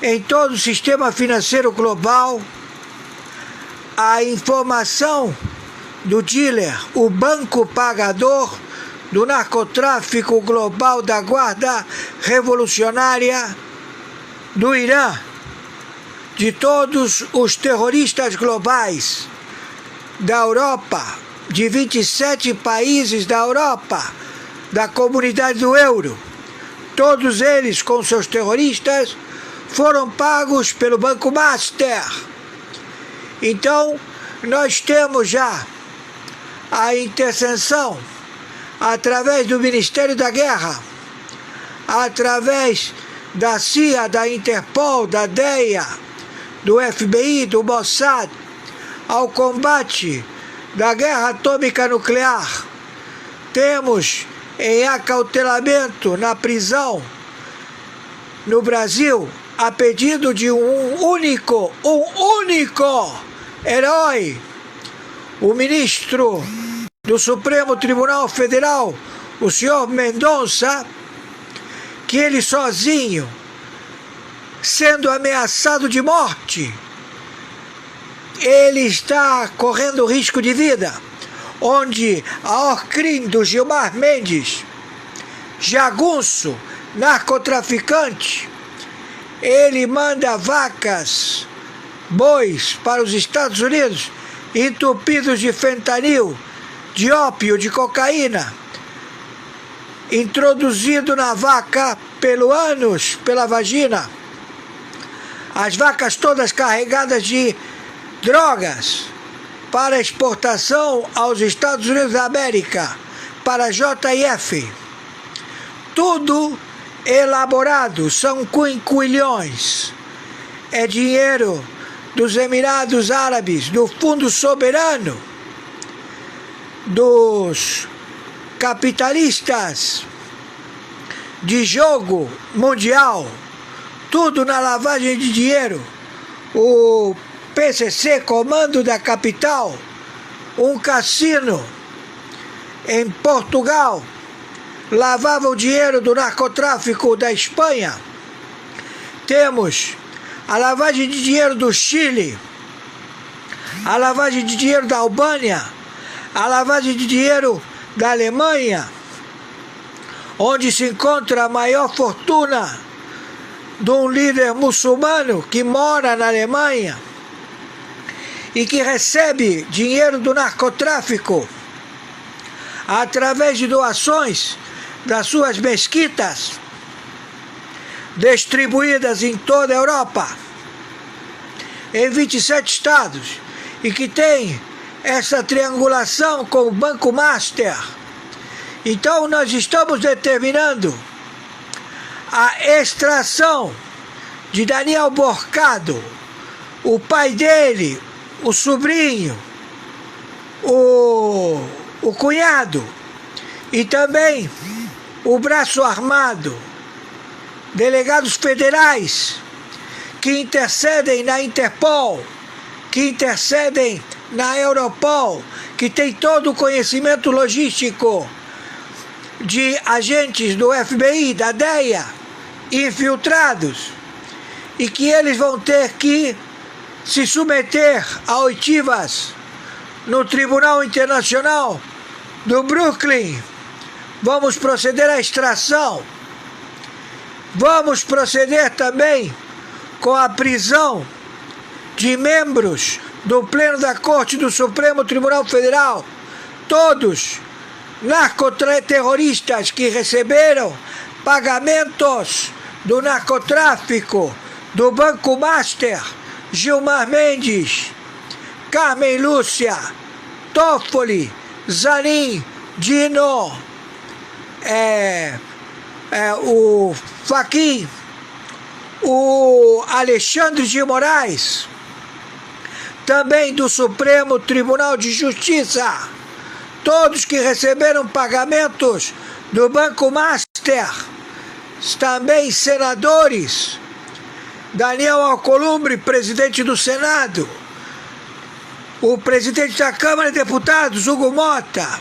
em todo o sistema financeiro global. A informação do dealer, o banco pagador do narcotráfico global da Guarda Revolucionária do Irã, de todos os terroristas globais da Europa, de 27 países da Europa, da comunidade do euro, todos eles com seus terroristas foram pagos pelo Banco Master. Então, nós temos já a intercessão através do Ministério da Guerra, através da CIA, da Interpol, da DEA, do FBI, do Mossad, ao combate da guerra atômica nuclear. Temos em acautelamento na prisão no Brasil, a pedido de um único herói, o ministro do Supremo Tribunal Federal, o senhor Mendonça, que ele sozinho, sendo ameaçado de morte, ele está correndo risco de vida, onde a Orcrim do Gilmar Mendes, jagunço, narcotraficante, ele manda vacas, bois para os Estados Unidos, entupidos de fentanil, de ópio, de cocaína, introduzido na vaca pelo ânus, pela vagina. As vacas todas carregadas de drogas para exportação aos Estados Unidos da América, para a JF. Tudo elaborado, são quinquilhões. É dinheiro dos Emirados Árabes, do Fundo Soberano, dos capitalistas de jogo mundial, tudo na lavagem de dinheiro. O PCC, Comando da Capital, um cassino em Portugal, lavava o dinheiro do narcotráfico da Espanha. Temos a lavagem de dinheiro do Chile, a lavagem de dinheiro da Albânia, a lavagem de dinheiro da Alemanha, onde se encontra a maior fortuna de um líder muçulmano que mora na Alemanha e que recebe dinheiro do narcotráfico através de doações das suas mesquitas distribuídas em toda a Europa, em 27 estados, e que tem essa triangulação com o Banco Master. Então nós estamos determinando a extração de Daniel Borcado, o pai dele, o sobrinho, o cunhado e também o braço armado, delegados federais que intercedem na Interpol, que intercedem na Europol, que tem todo o conhecimento logístico de agentes do FBI, da DEA, infiltrados, e que eles vão ter que se submeter a oitivas no Tribunal Internacional do Brooklyn. Vamos proceder à extração. Vamos proceder também com a prisão de membros do Pleno da Corte do Supremo Tribunal Federal, todos narcoterroristas que receberam pagamentos do narcotráfico do Banco Master, Gilmar Mendes, Carmen Lúcia, Toffoli, Zanin, Dino, o Fachin, o Alexandre de Moraes, também do Supremo Tribunal de Justiça, todos que receberam pagamentos do Banco Master, também senadores, Daniel Alcolumbre, presidente do Senado, o presidente da Câmara de Deputados, Hugo Mota,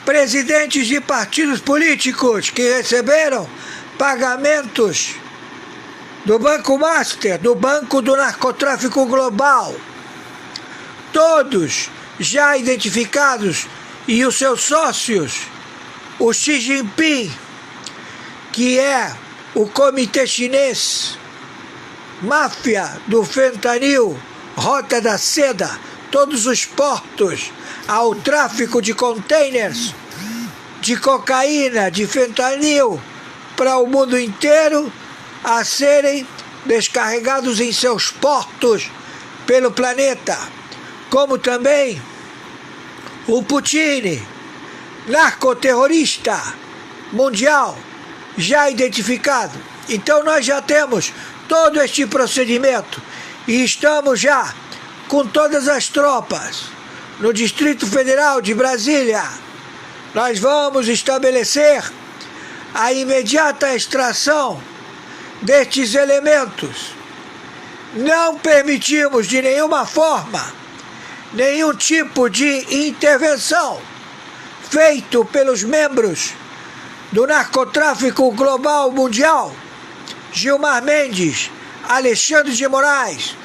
presidentes de partidos políticos que receberam pagamentos do Banco Master, do Banco do Narcotráfico Global, todos já identificados, e os seus sócios, o Xi Jinping, que é o Comitê Chinês, máfia do fentanil, Rota da Seda, todos os portos ao tráfico de containers de cocaína, de fentanil para o mundo inteiro, a serem descarregados em seus portos pelo planeta, como também o Putin, narcoterrorista mundial, já identificado, Então nós já temos todo este procedimento e estamos já com todas as tropas no Distrito Federal de Brasília. Nós vamos estabelecer a imediata extração destes elementos. Não permitimos de nenhuma forma nenhum tipo de intervenção feito pelos membros do narcotráfico global mundial, Gilmar Mendes, Alexandre de Moraes,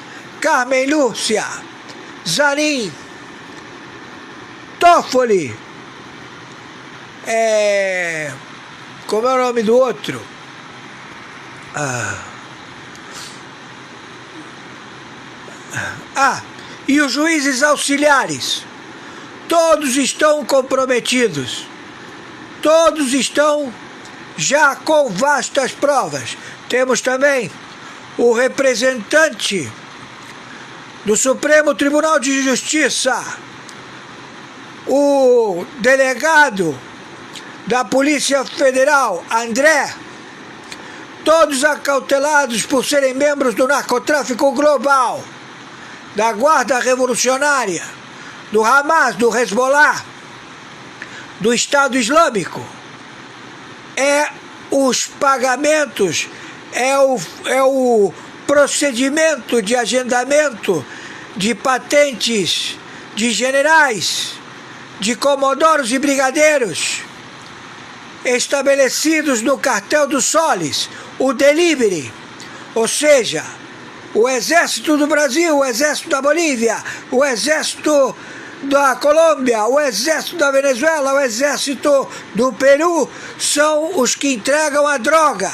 Carmen Lúcia, Zanin, Toffoli, como é o nome do outro? E os juízes auxiliares, todos estão comprometidos, todos estão já com vastas provas. Temos também o representante do Supremo Tribunal de Justiça, o delegado da Polícia Federal, André, todos acautelados por serem membros do narcotráfico global, da Guarda Revolucionária, do Hamas, do Hezbollah, do Estado Islâmico. Os pagamentos, o procedimento de agendamento de patentes de generais, de comodoros e brigadeiros estabelecidos no cartel do Solis, o delivery, ou seja, o Exército do Brasil, o Exército da Bolívia, o Exército da Colômbia, o Exército da Venezuela, o Exército do Peru, são os que entregam a droga.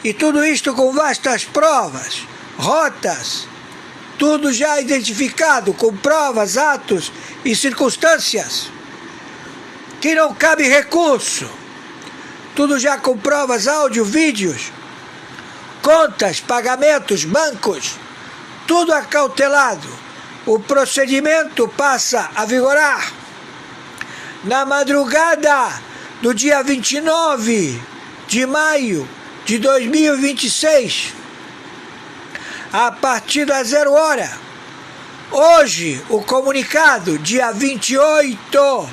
E tudo isto com vastas provas, rotas, tudo já identificado com provas, atos e circunstâncias, que não cabe recurso. Tudo já com provas, áudio, vídeos, contas, pagamentos, bancos, tudo acautelado. O procedimento passa a vigorar na madrugada do dia 29 de maio de 2026, a partir das 0 hora. Hoje, o comunicado, dia 28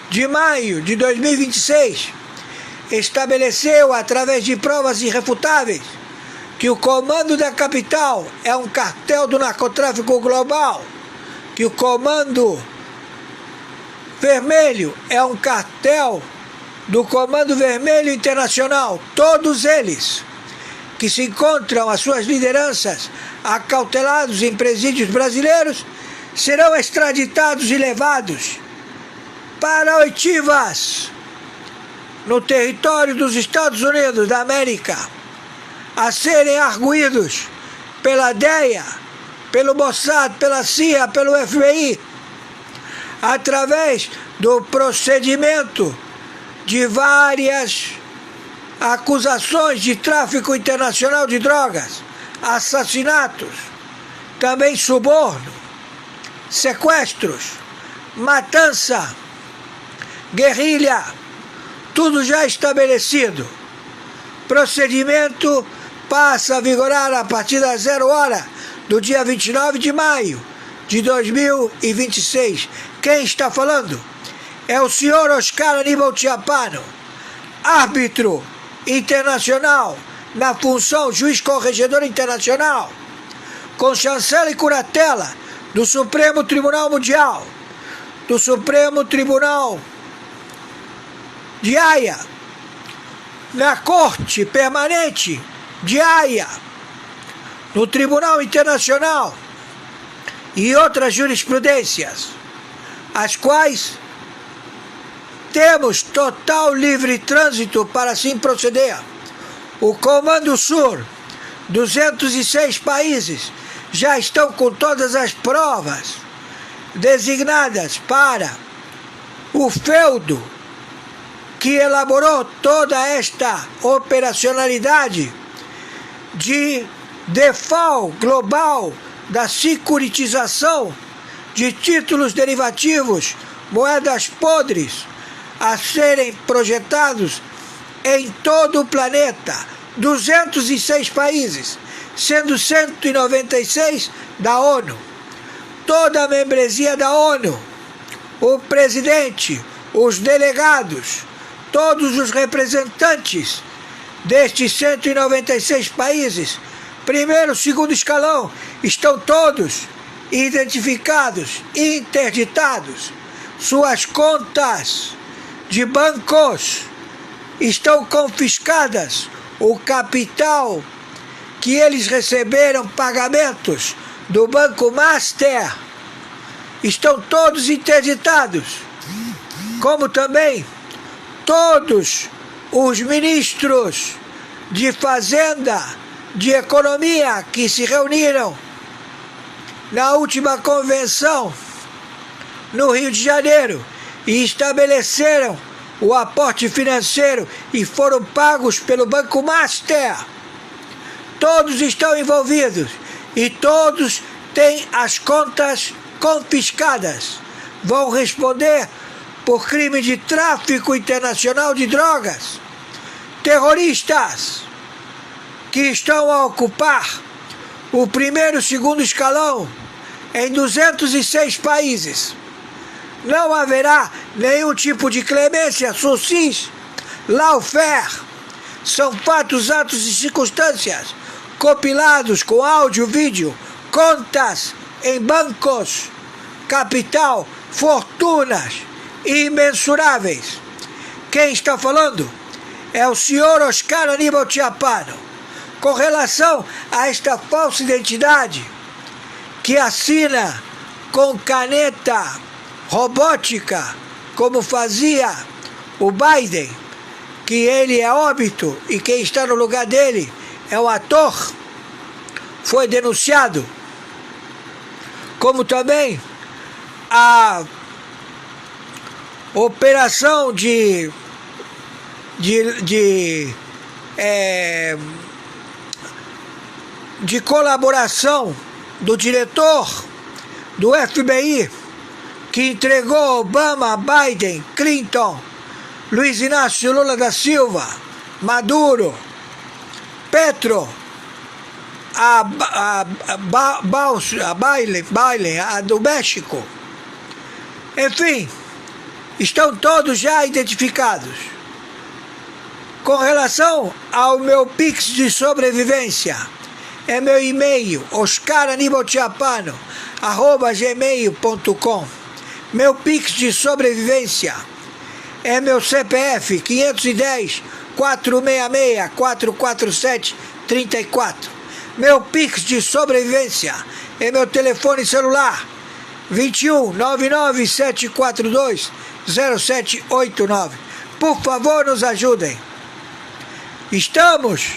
de maio de 2026, estabeleceu, através de provas irrefutáveis, que o Comando da Capital é um cartel do narcotráfico global, que o Comando Vermelho é um cartel do Comando Vermelho Internacional, todos eles que se encontram as suas lideranças acautelados em presídios brasileiros, serão extraditados e levados para oitivas no território dos Estados Unidos da América, a serem arguidos pela DEA, pelo Mossad, pela CIA, pelo FBI, através do procedimento de várias acusações de tráfico internacional de drogas, assassinatos, também suborno, sequestros, matança, guerrilha, tudo já estabelecido. Procedimento passa a vigorar a partir das 0 hora do dia 29 de maio de 2026. Quem está falando é o senhor Oscar Aníbal Chiappano, árbitro internacional na função juiz corregedor internacional, com chancela e curatela do Supremo Tribunal Mundial, do Supremo Tribunal de Haia, na Corte Permanente de Haia, no Tribunal Internacional e outras jurisprudências, as quais temos total livre trânsito para assim proceder. O Comando Sur, 206 países, já estão com todas as provas designadas para o feudo que elaborou toda esta operacionalidade de default global da securitização de títulos derivativos, moedas podres, a serem projetados em todo o planeta, 206 países, sendo 196 da ONU. Toda a membresia da ONU, o presidente, os delegados, todos os representantes destes 196 países, primeiro, segundo escalão, estão todos identificados, interditados. Suas contas de bancos estão confiscadas. O capital que eles receberam, pagamentos do Banco Master, estão todos interditados. Como também todos os ministros de Fazenda, de Economia, que se reuniram na última convenção no Rio de Janeiro e estabeleceram o aporte financeiro e foram pagos pelo Banco Master. Todos estão envolvidos e todos têm as contas confiscadas. Vão responder por crime de tráfico internacional de drogas. Terroristas que estão a ocupar o primeiro e segundo escalão em 206 países. Não haverá nenhum tipo de clemência, sursis, lawfare. São fatos, atos e circunstâncias compilados com áudio, vídeo, contas em bancos, capital, fortunas imensuráveis. Quem está falando é o senhor Oscar Aníbal Chiappano. Com relação a esta falsa identidade que assina com caneta robótica, como fazia o Biden, que ele é óbito e quem está no lugar dele é o ator, foi denunciado. Como também a operação de colaboração do diretor do FBI, que entregou Obama, Biden, Clinton, Luiz Inácio Lula da Silva, Maduro, Petro, a Biden, a do México. Enfim, estão todos já identificados. Com relação ao meu Pix de sobrevivência, é meu e-mail, oscaranibalchiappano@gmail.com. Meu Pix de sobrevivência é meu CPF 510-466-447-34. Meu Pix de sobrevivência é meu telefone celular 21 99 742 0789. Por favor, nos ajudem. Estamos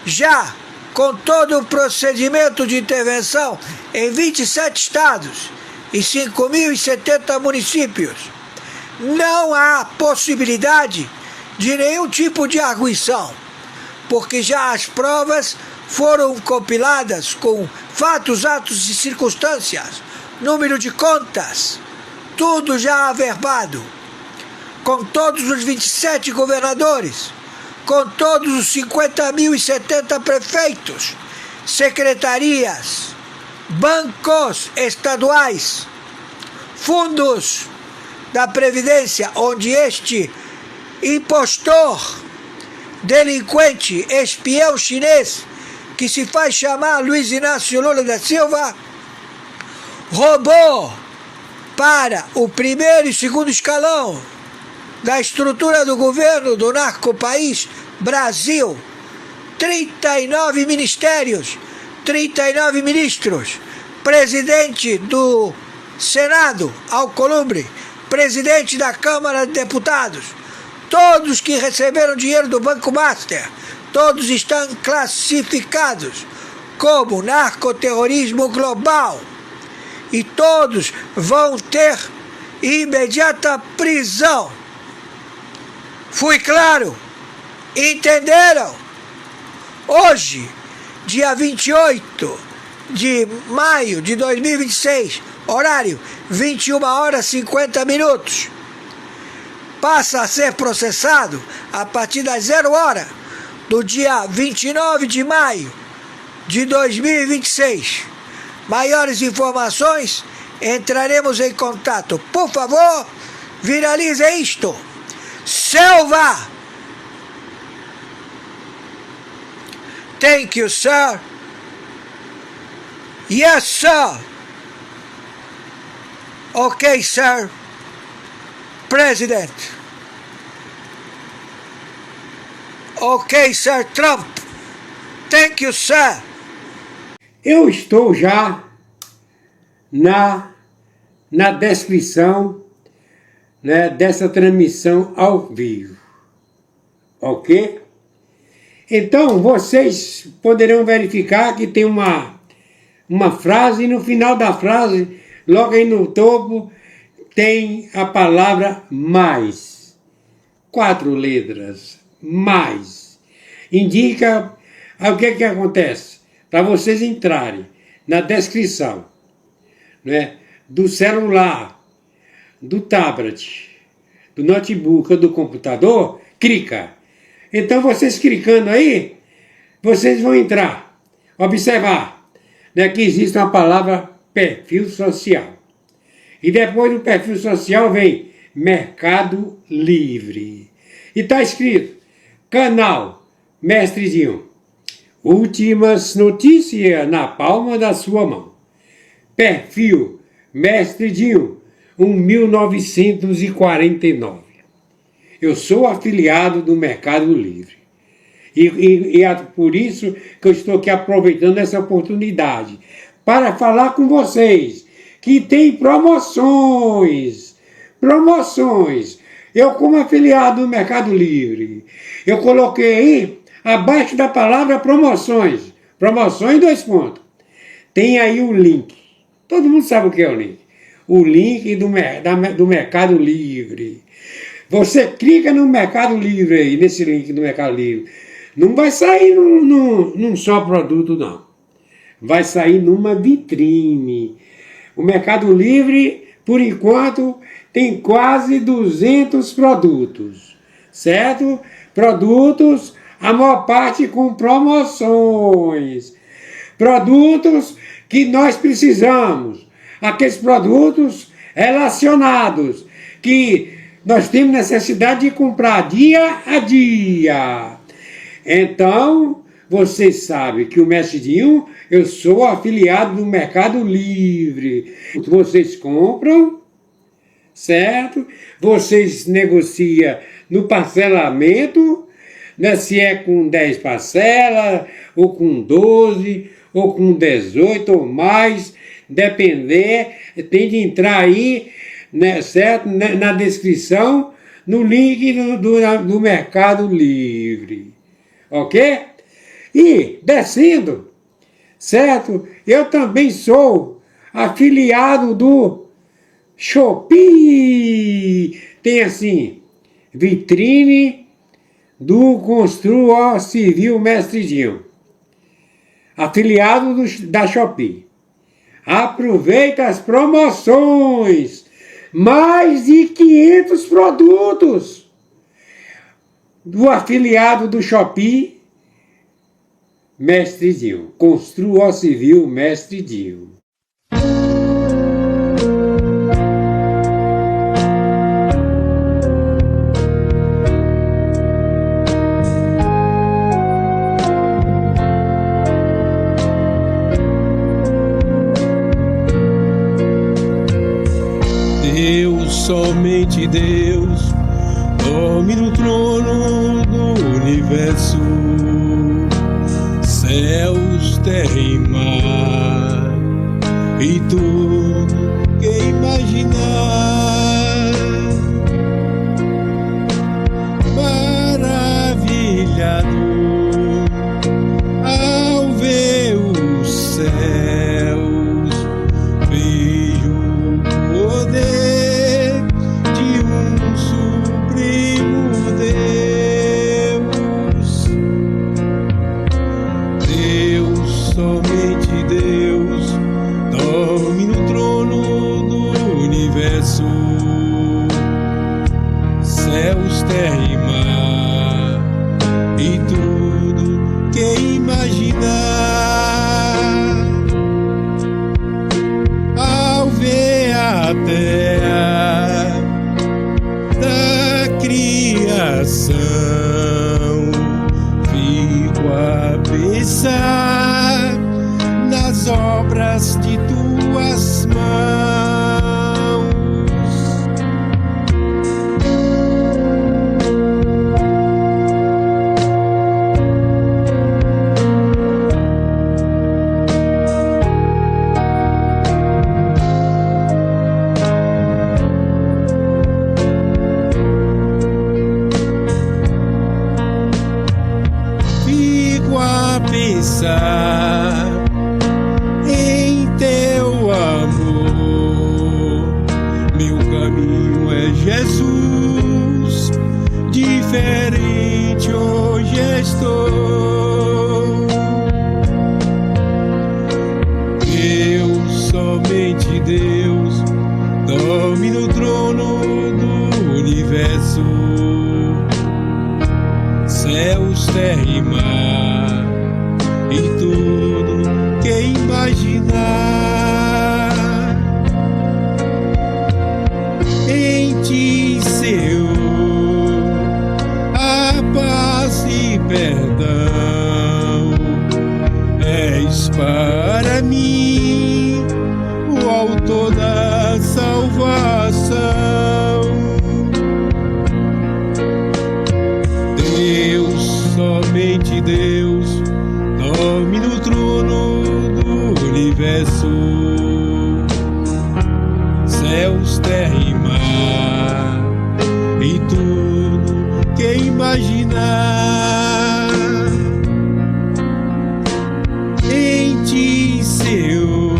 já com todo o procedimento de intervenção em 27 estados e 5.070 municípios. Não há possibilidade de nenhum tipo de arguição, porque já as provas foram compiladas com fatos, atos e circunstâncias, número de contas, tudo já averbado, com todos os 27 governadores, com todos os 50.070 prefeitos, secretarias, bancos estaduais, fundos da Previdência, onde este impostor, delinquente, espião chinês, que se faz chamar Luiz Inácio Lula da Silva, roubou para o primeiro e segundo escalão da estrutura do governo do narco-país Brasil, 39 ministérios, 39 ministros, presidente do Senado, Alcolumbre, presidente da Câmara de Deputados, todos que receberam dinheiro do Banco Master, todos estão classificados como narcoterrorismo global e todos vão ter imediata prisão. Fui claro? Entenderam? Hoje, dia 28 de maio de 2026, horário 21 horas 50 minutos, passa a ser processado a partir das 0 horas do dia 29 de maio de 2026. Maiores informações, entraremos em contato. Por favor, viralize isto. Selva! Thank you, sir. Yes, sir. Okay, sir. President. Okay, sir. Trump. Thank you, sir. Eu estou já na descrição, né, dessa transmissão ao vivo. Ok? Então, vocês poderão verificar que tem uma frase, e no final da frase, logo aí no topo, tem a palavra mais. 4 letras. Mais. Indica o que acontece. Para vocês entrarem na descrição, né, do celular, do tablet, do notebook ou do computador, clica. Então vocês clicando aí, vocês vão entrar, observar, né, que existe uma palavra perfil social. E depois do perfil social vem Mercado Livre. E está escrito, canal Mestre Dinho. Últimas notícias na palma da sua mão. Perfil Mestre Dinho, 1949. Eu sou afiliado do Mercado Livre. E é por isso que eu estou aqui aproveitando essa oportunidade para falar com vocês que tem promoções. Promoções. Eu, como afiliado do Mercado Livre, eu coloquei aí, abaixo da palavra promoções. Promoções 2 pontos. Tem aí o link. Todo mundo sabe o que é o link. O link do Mercado Livre. Você clica no Mercado Livre aí, nesse link do Mercado Livre. Não vai sair num só produto, não. Vai sair numa vitrine. O Mercado Livre, por enquanto, tem quase 200 produtos. Certo? Produtos, a maior parte com promoções. Produtos que nós precisamos. Aqueles produtos relacionados que nós temos necessidade de comprar dia a dia. Então, vocês sabem que o Mestre Dinho, eu sou afiliado do Mercado Livre. Vocês compram, certo? Vocês negociam no parcelamento, né? Se é com 10 parcelas, ou com 12, ou com 18 ou mais, depender, tem de entrar aí, né, certo? Na descrição, no link do Mercado Livre. Ok? E, descendo, certo? Eu também sou afiliado do Shopee. Tem assim, vitrine do Construa Civil Mestre Dinho. Afiliado da Shopee. Aproveita as promoções. Mais de 500 produtos do afiliado do Shopee, Mestre Dinho. Construa Civil Mestre Dinho. Somente Deus dorme no trono do universo, céus, terra e mar, e tudo que imaginar. Maravilhado ao ver os céus, vejo o poder somente Deus dorme no trono do universo, terra e mar, e tudo que imaginar. Ao ver a terra da criação, fico a pensar nas obras de tuas mãos. Fico a pensar em teu amor. Meu caminho é Jesus, diferente hoje estou. Deus, somente Deus, dorme no trono do universo. Céus, terra e mar, e tudo que imaginar. Em ti, Senhor, a paz e perdão. És para mim o autor da salvação. Deus, somente Deus, dorme no trono do universo. Céus, terra e mar, e tudo que imaginar. Em ti, Senhor,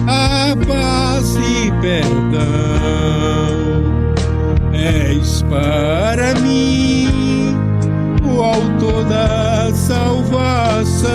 a paz e perdão. És para mim o autor da salvação.